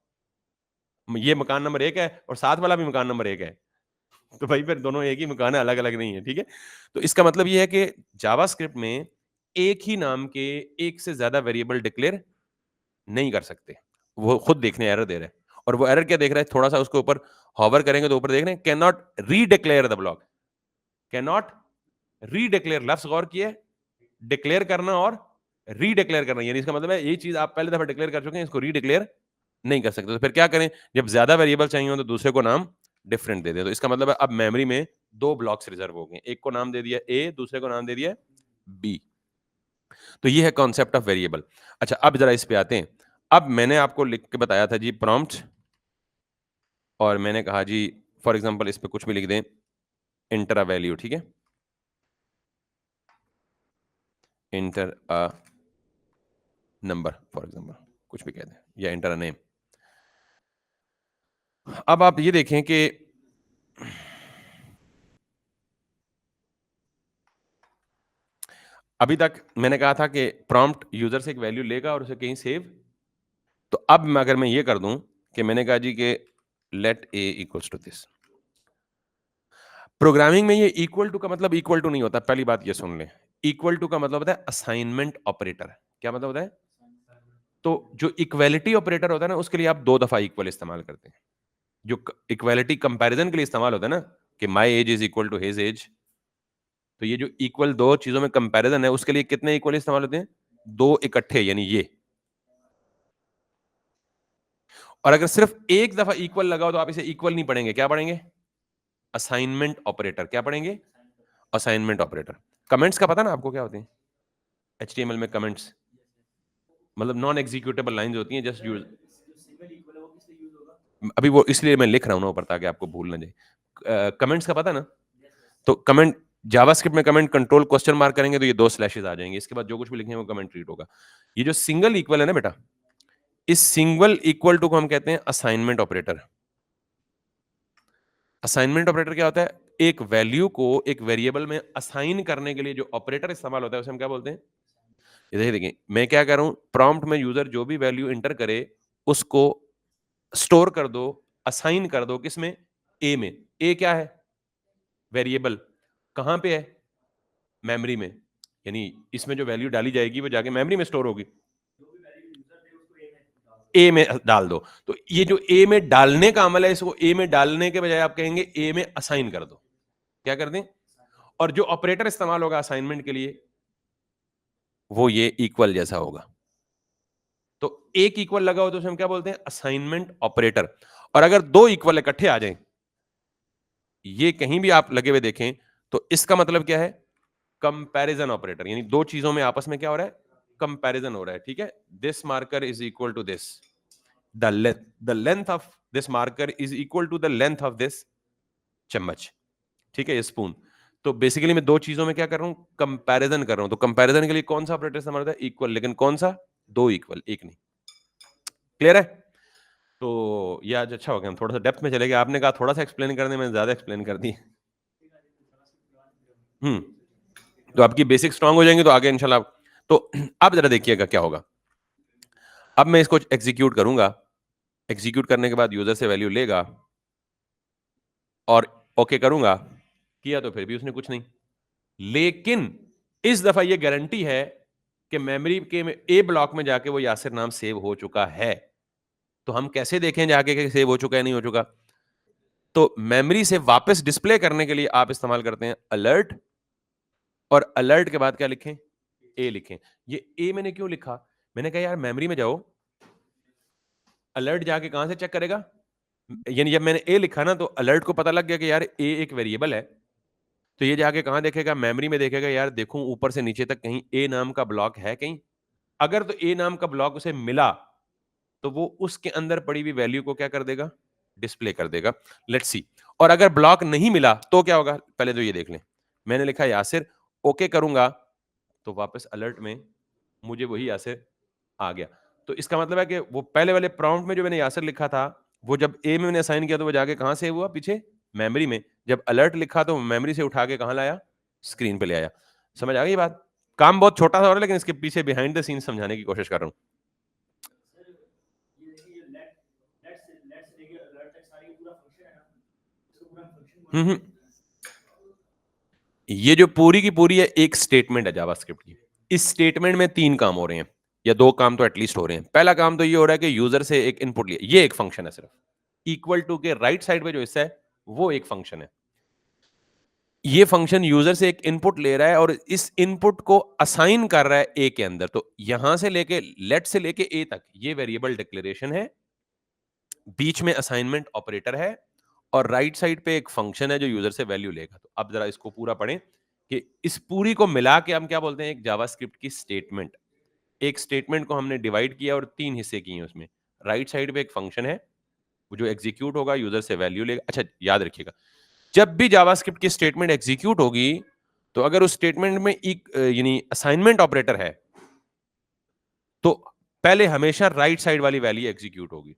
A: ये मकान नंबर 1 है और साथ वाला भी मकान नंबर 1 है, तो भाई फिर दोनों एक ही मकान है, अलग अलग नहीं है। ठीक है, तो इसका मतलब ये है कि जावास्क्रिप्ट में एक ही नाम के एक से ज्यादा वेरिएबल डिक्लेयर नहीं कर सकते। वो खुद देखने एरर दे रहे हैं, और वो एरर क्या देख रहा है, थोड़ा सा उसके ऊपर हॉवर करेंगे तो ऊपर देख रहे हैं, can not redeclare the block. Can not redeclare, लफ्ज गौर किए, डिक्लेयर करना और रीडिक्लेयर करना, यानी इसका मतलब है ये चीज आप पहले दफा डिक्लेयर कर चुके हैं, इसको रीडिक्लेयर नहीं कर सकते। तो फिर क्या करें, जब ज्यादा वेरिएबल चाहिए हो तो दूसरे को नाम डिफरेंट दे दे। तो इसका मतलब है अब मेमोरी में दो ब्लॉक्स रिजर्व हो गए, एक को नाम दे दिया ए, दूसरे को नाम दे दिया बी। तो ये है कॉन्सेप्ट ऑफ वेरिएबल। अच्छा, अब जरा इस पे आते हैं। अब मैंने आपको लिख के बताया था जी प्रॉम्प्ट, और मैंने कहा जी फॉर एग्जांपल इस पे कुछ भी लिख दें, इंटर अ वैल्यू। ठीक है, inter a number for example, कुछ भी कह दें, या इंटर अ नेम। अब आप ये देखें कि अभी तक मैंने कहा था कि प्रॉम्प्ट यूजर से एक वैल्यू लेगा और उसे कहीं सेव। तो अब अगर मैं ये कर दूं कि मैंने कहा जी कि let a equals to this. Programming में ये इक्वल टू का मतलब इक्वल टू नहीं होता, पहली बात ये सुन लें। इक्वल टू का मतलब होता है असाइनमेंट ऑपरेटर। क्या मतलब होता है? तो जो इक्वालिटी ऑपरेटर होता है ना, उसके लिए आप दो दफा इक्वल इस्तेमाल करते हैं। जो इक्वालिटी कंपैरिजन के लिए इस्तेमाल होता है ना, कि my age is equal to his age, तो ये जो इक्वल दो चीजों में कंपैरिजन है, उसके लिए कितने इक्वल इस्तेमाल होते हैं? दो इकट्ठे, यानी ये। और अगर सिर्फ एक दफा इक्वल लगाओ तो आप इसे इक्वल नहीं पढ़ेंगे, क्या पढ़ेंगे? Assignment operator. क्या पढ़ेंगे? Assignment operator. कमेंट्स का पता ना आपको क्या होते हैं? एचटीएमएल में कमेंट्स मतलब नॉन एग्जीक्यूटेबल लाइंस होती हैं, जस्ट यूज। अभी वो इसलिए मैं लिख रहा हूं ना ऊपर, ताकि आपको भूल ना जाए। कमेंट्स का पता ना? तो कमेंट जावास्क्रिप्ट में कमेंट कंट्रोल क्वेश्चन मार्क करेंगे तो ये दो स्लैशेस आ जाएंगे, इसके बाद जो कुछ भी लिखेंगे वो कमेंट ट्रीट होगा। ये जो सिंगल इक्वल है ना बेटा, इस सिंगल इक्वल टू को हम कहते हैं असाइनमेंट ऑपरेटर। असाइनमेंट ऑपरेटर क्या होता है? एक वैल्यू को एक वेरिएबल में असाइन करने के लिए जो ऑपरेटर इस्तेमाल होता है उसे हम क्या बोलते हैं? ये देखिए देखिए, मैं क्या कर रहा हूं, प्रॉम्प्ट में यूजर जो भी वैल्यू इंटर करे उसको स्टोर कर दो, असाइन कर दो, किसमें? ए में। ए क्या है? वेरिएबल। कहां पे है? मेमोरी में, यानी इसमें जो वैल्यू डाली जाएगी वो जाके मेमोरी में स्टोर होगी। ए में डाल दो। तो ये जो ए में डालने का अमल है, इसको ए में डालने के बजाय आप कहेंगे ए में असाइन कर दो। क्या कर दें? और जो ऑपरेटर इस्तेमाल होगा असाइनमेंट के लिए वो ये इक्वल जैसा होगा। तो एक इक्वल लगा हो तो उसे हम क्या बोलते हैं? Assignment operator. और अगर दो इक्वल इकट्ठे आ जाएं, ये कहीं भी आप लगे हुए देखें, तो इसका मतलब क्या है? Comparison operator. यानी दो चीजों में आपस में क्या हो रहा है? कंपैरिजन हो रहा है। ठीक है, this marker is equal to this, the length of this marker is equal to the length of this चम्मच। ठीक है, ये स्पून। तो बेसिकली मैं दो चीजों में क्या कर रहा हूं? कंपैरिजन कर रहा हूं। तो कंपैरिजन के लिए कौन सा ऑपरेटर इस्तेमाल होता है? इक्वल। लेकिन कौन सा? दो इक्वल, एक नहीं। क्लियर है? तो ये आज अच्छा हो गया, हम थोड़ा सा डेप्थ में चले गए। आपने कहा थोड़ा सा एक्सप्लेन कर दें, मैंने ज्यादा एक्सप्लेन कर दी। तो आपकी बेसिक स्ट्रांग हो जाएंगे तो आगे इंशाल्लाह। तो अब जरा देखिएगा क्या होगा। अब मैं इसको एग्जीक्यूट करूंगा। एग्जीक्यूट करने के बाद यूजर से वैल्यू लेगा और ओके करूंगा। किया तो फिर भी उसने कुछ नहीं। लेकिन इस दफा ये गारंटी है कि मेमोरी के ए ब्लॉक में जाके वो यासिर नाम सेव हो चुका है। तो हम कैसे देखें जाके कि सेव हो चुका है नहीं हो चुका? तो मेमोरी से वापस डिस्प्ले करने के लिए आप इस्तेमाल करते हैं अलर्ट, और अलर्ट के बाद क्या लिखें? ए लिखें। ये ए मैंने क्यों लिखा? मैंने कहा यार मेमोरी में जाओ, अलर्ट जाके कहां से चेक करेगा? यानी जब मैंने ए लिखा ना तो अलर्ट को पता लग गया कि यार ए एक वेरिएबल है। तो ये जाके कहां देखेगा? मेमोरी में देखेगा, यार देखूं ऊपर से नीचे तक कहीं ए नाम का ब्लॉक है कहीं। अगर तो ए नाम का ब्लॉक उसे मिला तो वो उसके अंदर पड़ी हुई वैल्यू को क्या कर देगा? डिस्प्ले कर देगा। Let's see. और अगर ब्लॉक नहीं मिला तो क्या होगा? पहले तो ये देख लें। मैंने लिखा यासिर, ओके करूंगा तो वापस अलर्ट में मुझे वही यासिर आ गया। तो इसका मतलब है कि वो पहले वाले प्रॉम्प्ट में जो मैंने यासिर लिखा था, वो जब ए में मैंने असाइन किया तो वो जाके कहां से हुआ? पीछे मेमोरी में। जब अलर्ट लिखा तो मेमोरी से उठा के कहां लाया? स्क्रीन पे ले आया। समझ आ गई बात? काम बहुत छोटा सा हो रहा है लेकिन इसके पीछे बिहाइंड द सीन समझाने की कोशिश कर रहा हूं। हम्म। ये जो पूरी की पूरी है एक स्टेटमेंट है जावास्क्रिप्ट की। इस स्टेटमेंट में तीन काम हो रहे हैं, या दो काम तो एटलीस्ट हो रहे हैं। पहला काम तो ये हो रहा है कि यूजर से एक इनपुट लिया, ये एक फंक्शन है सिर्फ। इक्वल टू के राइट साइड पे जो हिस्सा है वो एक फंक्शन है। ये फंक्शन यूजर से एक इनपुट ले रहा है और इस इनपुट को असाइन कर रहा है ए के अंदर। तो यहां से लेके लेट से लेके ए तक ये वेरिएबल डिक्लेरेशन है, बीच में असाइनमेंट ऑपरेटर है, और राइट साइड पे एक फंक्शन है जो यूजर से वैल्यू लेगा। तो अब जरा इसको पूरा पढ़ें कि इस पूरी को मिला के हम क्या बोलते हैं? एक जावास्क्रिप्ट की स्टेटमेंट। एक स्टेटमेंट को हमने डिवाइड किया और तीन हिस्से किए उसमें। राइट साइड पे एक फंक्शन है वो जो एग्जीक्यूट होगा, यूजर से वैल्यू लेगा। अच्छा याद रखिएगा, जब भी जावास्क्रिप्ट की स्टेटमेंट एग्जीक्यूट होगी तो अगर उस स्टेटमेंट में एक यानी असाइनमेंट ऑपरेटर है तो पहले हमेशा राइट साइड वाली वैल्यू एग्जीक्यूट होगी।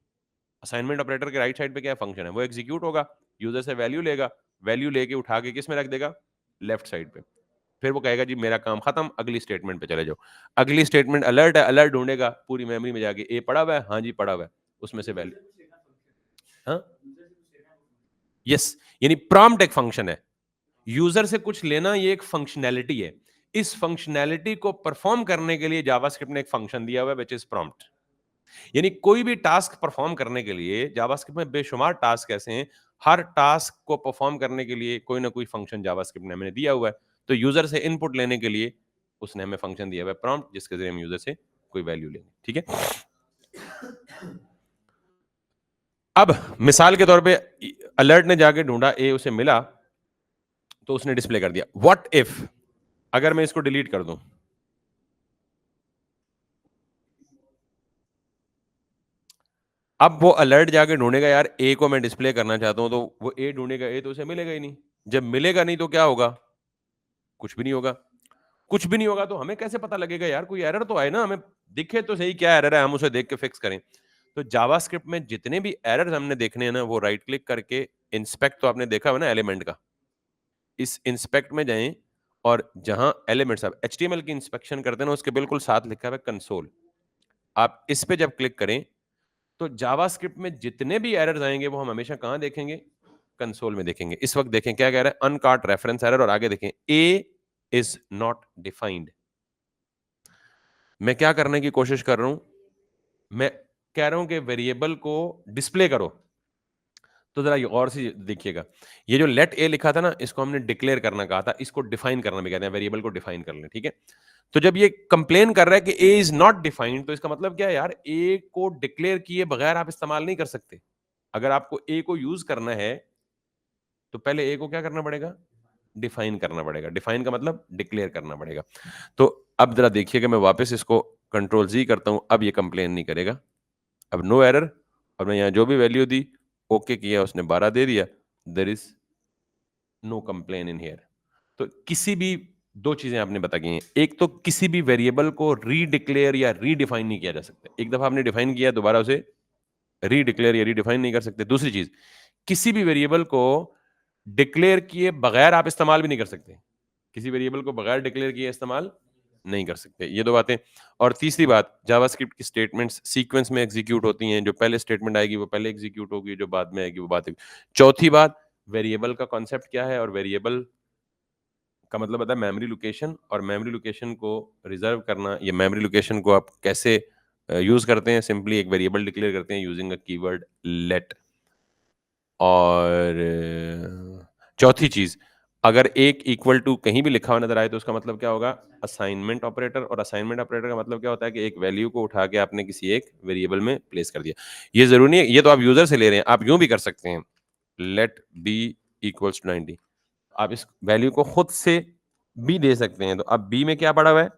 A: असाइनमेंट ऑपरेटर के राइट साइड पे क्या फंक्शन है? वो एग्जीक्यूट होगा, यूजर से वैल्यू लेगा, वैल्यू लेके उठा के किस में रख देगा? लेफ्ट साइड पे। फिर वो कहेगा जी मेरा काम खत्म, अगली स्टेटमेंट पे चले जाओ। अगली स्टेटमेंट अलर्ट है, अलर्ट ढूंढेगा पूरी मेमोरी में जाके, ए पड़ा हुआ है, हाँ जी पड़ा हुआ है, उसमें से वैल्यू। हाँ, यस, यानी प्रॉम्प्ट एक फंक्शन है। यूजर से कुछ लेना ये एक फंक्शनैलिटी है। इस फंक्शनैलिटी को परफॉर्म करने के लिए जावास्क्रिप्ट ने एक फंक्शन दिया हुआ है व्हिच इज प्रॉम्प्ट। यानी कोई भी टास्क परफॉर्म करने के लिए जावास्क्रिप्ट में बेशुमार टास्क ऐसे हैं, हर टास्क को परफॉर्म करने के लिए कोई ना कोई फंक्शन जावास्क्रिप्ट ने हमें दिया हुआ है। तो यूजर से इनपुट लेने के लिए उसने हमें फंक्शन दिया हुआ है प्रॉम्प्ट, जिसके जरिए हम यूजर से कोई वैल्यू लेंगे। ठीक है, अब मिसाल के तौर पे अलर्ट ने जाके ढूंढा, ए उसे मिला तो उसने डिस्प्ले कर दिया। व्हाट इफ अगर मैं इसको डिलीट कर दूं? अब वो अलर्ट जाके ढूंढेगा, यार ए को मैं डिस्प्ले करना चाहता हूं, तो वो ए ढूंढेगा, ए तो उसे मिलेगा ही नहीं। जब मिलेगा नहीं तो क्या होगा? कुछ भी नहीं होगा। कुछ भी नहीं होगा तो हमें कैसे पता लगेगा यार कोई एरर तो आए ना, हमें दिखे तो सही क्या एरर है, हम उसे देख के फिक्स करें। तो जावास्क्रिप्ट में जितने भी एरर्स हमने देखने हैं ना, वो राइट क्लिक करके इंस्पेक्ट, तो आपने देखा हुआ ना एलिमेंट का, इस इंस्पेक्ट में जाएं और जहां एलिमेंट्स आप एचटीएमएल की इंस्पेक्शन करते हैं ना, उसके बिल्कुल साथ लिखा हुआ है कंसोल। आप इस पे जब क्लिक करें तो जावास्क्रिप्ट में जितने भी एरर्स आएंगे वो हम हमेशा कहां देखेंगे? कंसोल में देखेंगे। इस वक्त देखें क्या कह रहा है? अनकाट रेफरेंस एरर, और आगे देखें ए इज नॉट डिफाइंड। मैं क्या करने की कोशिश कर रहा हूं, मैं कह रहा हूं कि वेरिएबल को डिस्प्ले करो। तो जरा और से देखिएगा, ये जो लेट ए लिखा था ना, इसको हमने डिक्लेयर करना कहा था, इसको डिफाइन करना भी कहते हैं, वेरिएबल को डिफाइन कर लें, ठीक है। तो जब ये कंप्लेन कर रहा है कि ए इज नॉट डिफाइंड, तो इसका मतलब क्या है यार, ए को डिक्लेयर किए बगैर आप इस्तेमाल नहीं कर सकते। अगर आपको ए को यूज करना है तो पहले ए को क्या करना पड़ेगा, डिफाइन करना पड़ेगा। डिफाइन का मतलब डिक्लेयर करना पड़ेगा। तो अब जरा देखिएगा, मैं वापस इसको कंट्रोल जी करता हूं, अब ये कंप्लेन नहीं करेगा। अब नो एरर, और मैं यहां जो भी वैल्यू दी, ओके किया, उसने 12 दे दिया, there is no complain in here. तो किसी भी दो चीजें आपने बता गई हैं, एक तो किसी भी वेरिएबल को रीडिक्लेयर या रीडिफाइन नहीं किया जा सकता। एक दफा आपने डिफाइन किया, दोबारा उसे रीडिक्लेयर या रीडिफाइन नहीं कर सकते। दूसरी चीज, किसी भी वेरिएबल को डिक्लेयर किए बगैर आप इस्तेमाल भी नहीं कर सकते। किसी वेरिएबल को बगैर डिक्लेयर किए इस्तेमाल नहीं कर सकते। ये दो बातें। और तीसरी बात, जावास्क्रिप्ट की स्टेटमेंट्स सीक्वेंस में एग्जीक्यूट होती हैं। जो पहले स्टेटमेंट आएगी वो पहले एग्जीक्यूट होगी, जो बाद में आएगी वो बाद में। चौथी बात, वेरिएबल का कॉन्सेप्ट क्या है, और वेरिएबल का मतलब होता है मेमोरी लोकेशन, और मेमोरी लोकेशन को रिजर्व करना, या मेमोरी लोकेशन को आप कैसे यूज करते हैं। सिंपली एक वेरिएबल डिक्लेयर करते हैं यूजिंग अ कीवर्ड लेट। और चौथी चीज, अगर एक इक्वल टू कहीं भी लिखा हुआ नजर आए तो उसका मतलब क्या होगा, असाइनमेंट ऑपरेटर। और असाइनमेंट ऑपरेटर का मतलब क्या होता है कि एक वैल्यू को उठा के आपने किसी एक वेरिएबल में प्लेस कर दिया। ये जरूरी नहीं है, ये तो आप यूजर से ले रहे हैं, आप यूं भी कर सकते हैं, लेट बी इक्वल्स टू 90। आप इस वैल्यू को खुद से बी दे सकते हैं। तो अब बी में क्या पड़ा हुआ है,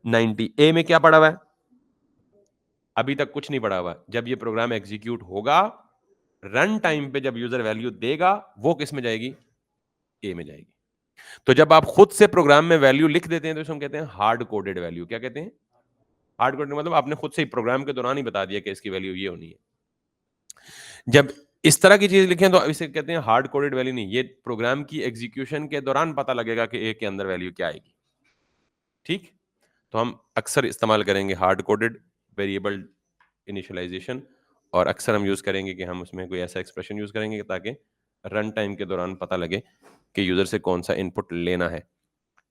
A: 90। ए में क्या पड़ा हुआ है, अभी तक कुछ नहीं पड़ा हुआ। जब ये प्रोग्राम एग्जीक्यूट होगा, रन टाइम पे जब यूजर वैल्यू देगा, वो किस में जाएगी, ए में जाएगी। तो जब आप खुद से प्रोग्राम में वैल्यू लिख देते हैं तो इसको हम कहते हैं हार्ड कोडेड वैल्यू। क्या कहते हैं, हार्ड कोडेड मतलब आपने खुद से ही प्रोग्राम के दौरान ही बता दिया कि इसकी वैल्यू ये होनी है। जब इस तरह की चीज लिखें तो इसे कहते हैं हार्ड कोडेड वैल्यू नहीं, ये प्रोग्राम की एग्जीक्यूशन के दौरान पता लगेगा कि ए के अंदर वैल्यू क्या आएगी। ठीक, तो हम अक्सर इस्तेमाल करेंगे हार्ड कोडेड वेरिएबल इनिशियलाइजेशन, और अक्सर हम यूज करेंगे कि हम उसमें कोई ऐसा एक्सप्रेशन यूज करेंगे ताकि रन टाइम के दौरान पता लगे कि यूजर से कौन सा इनपुट लेना है।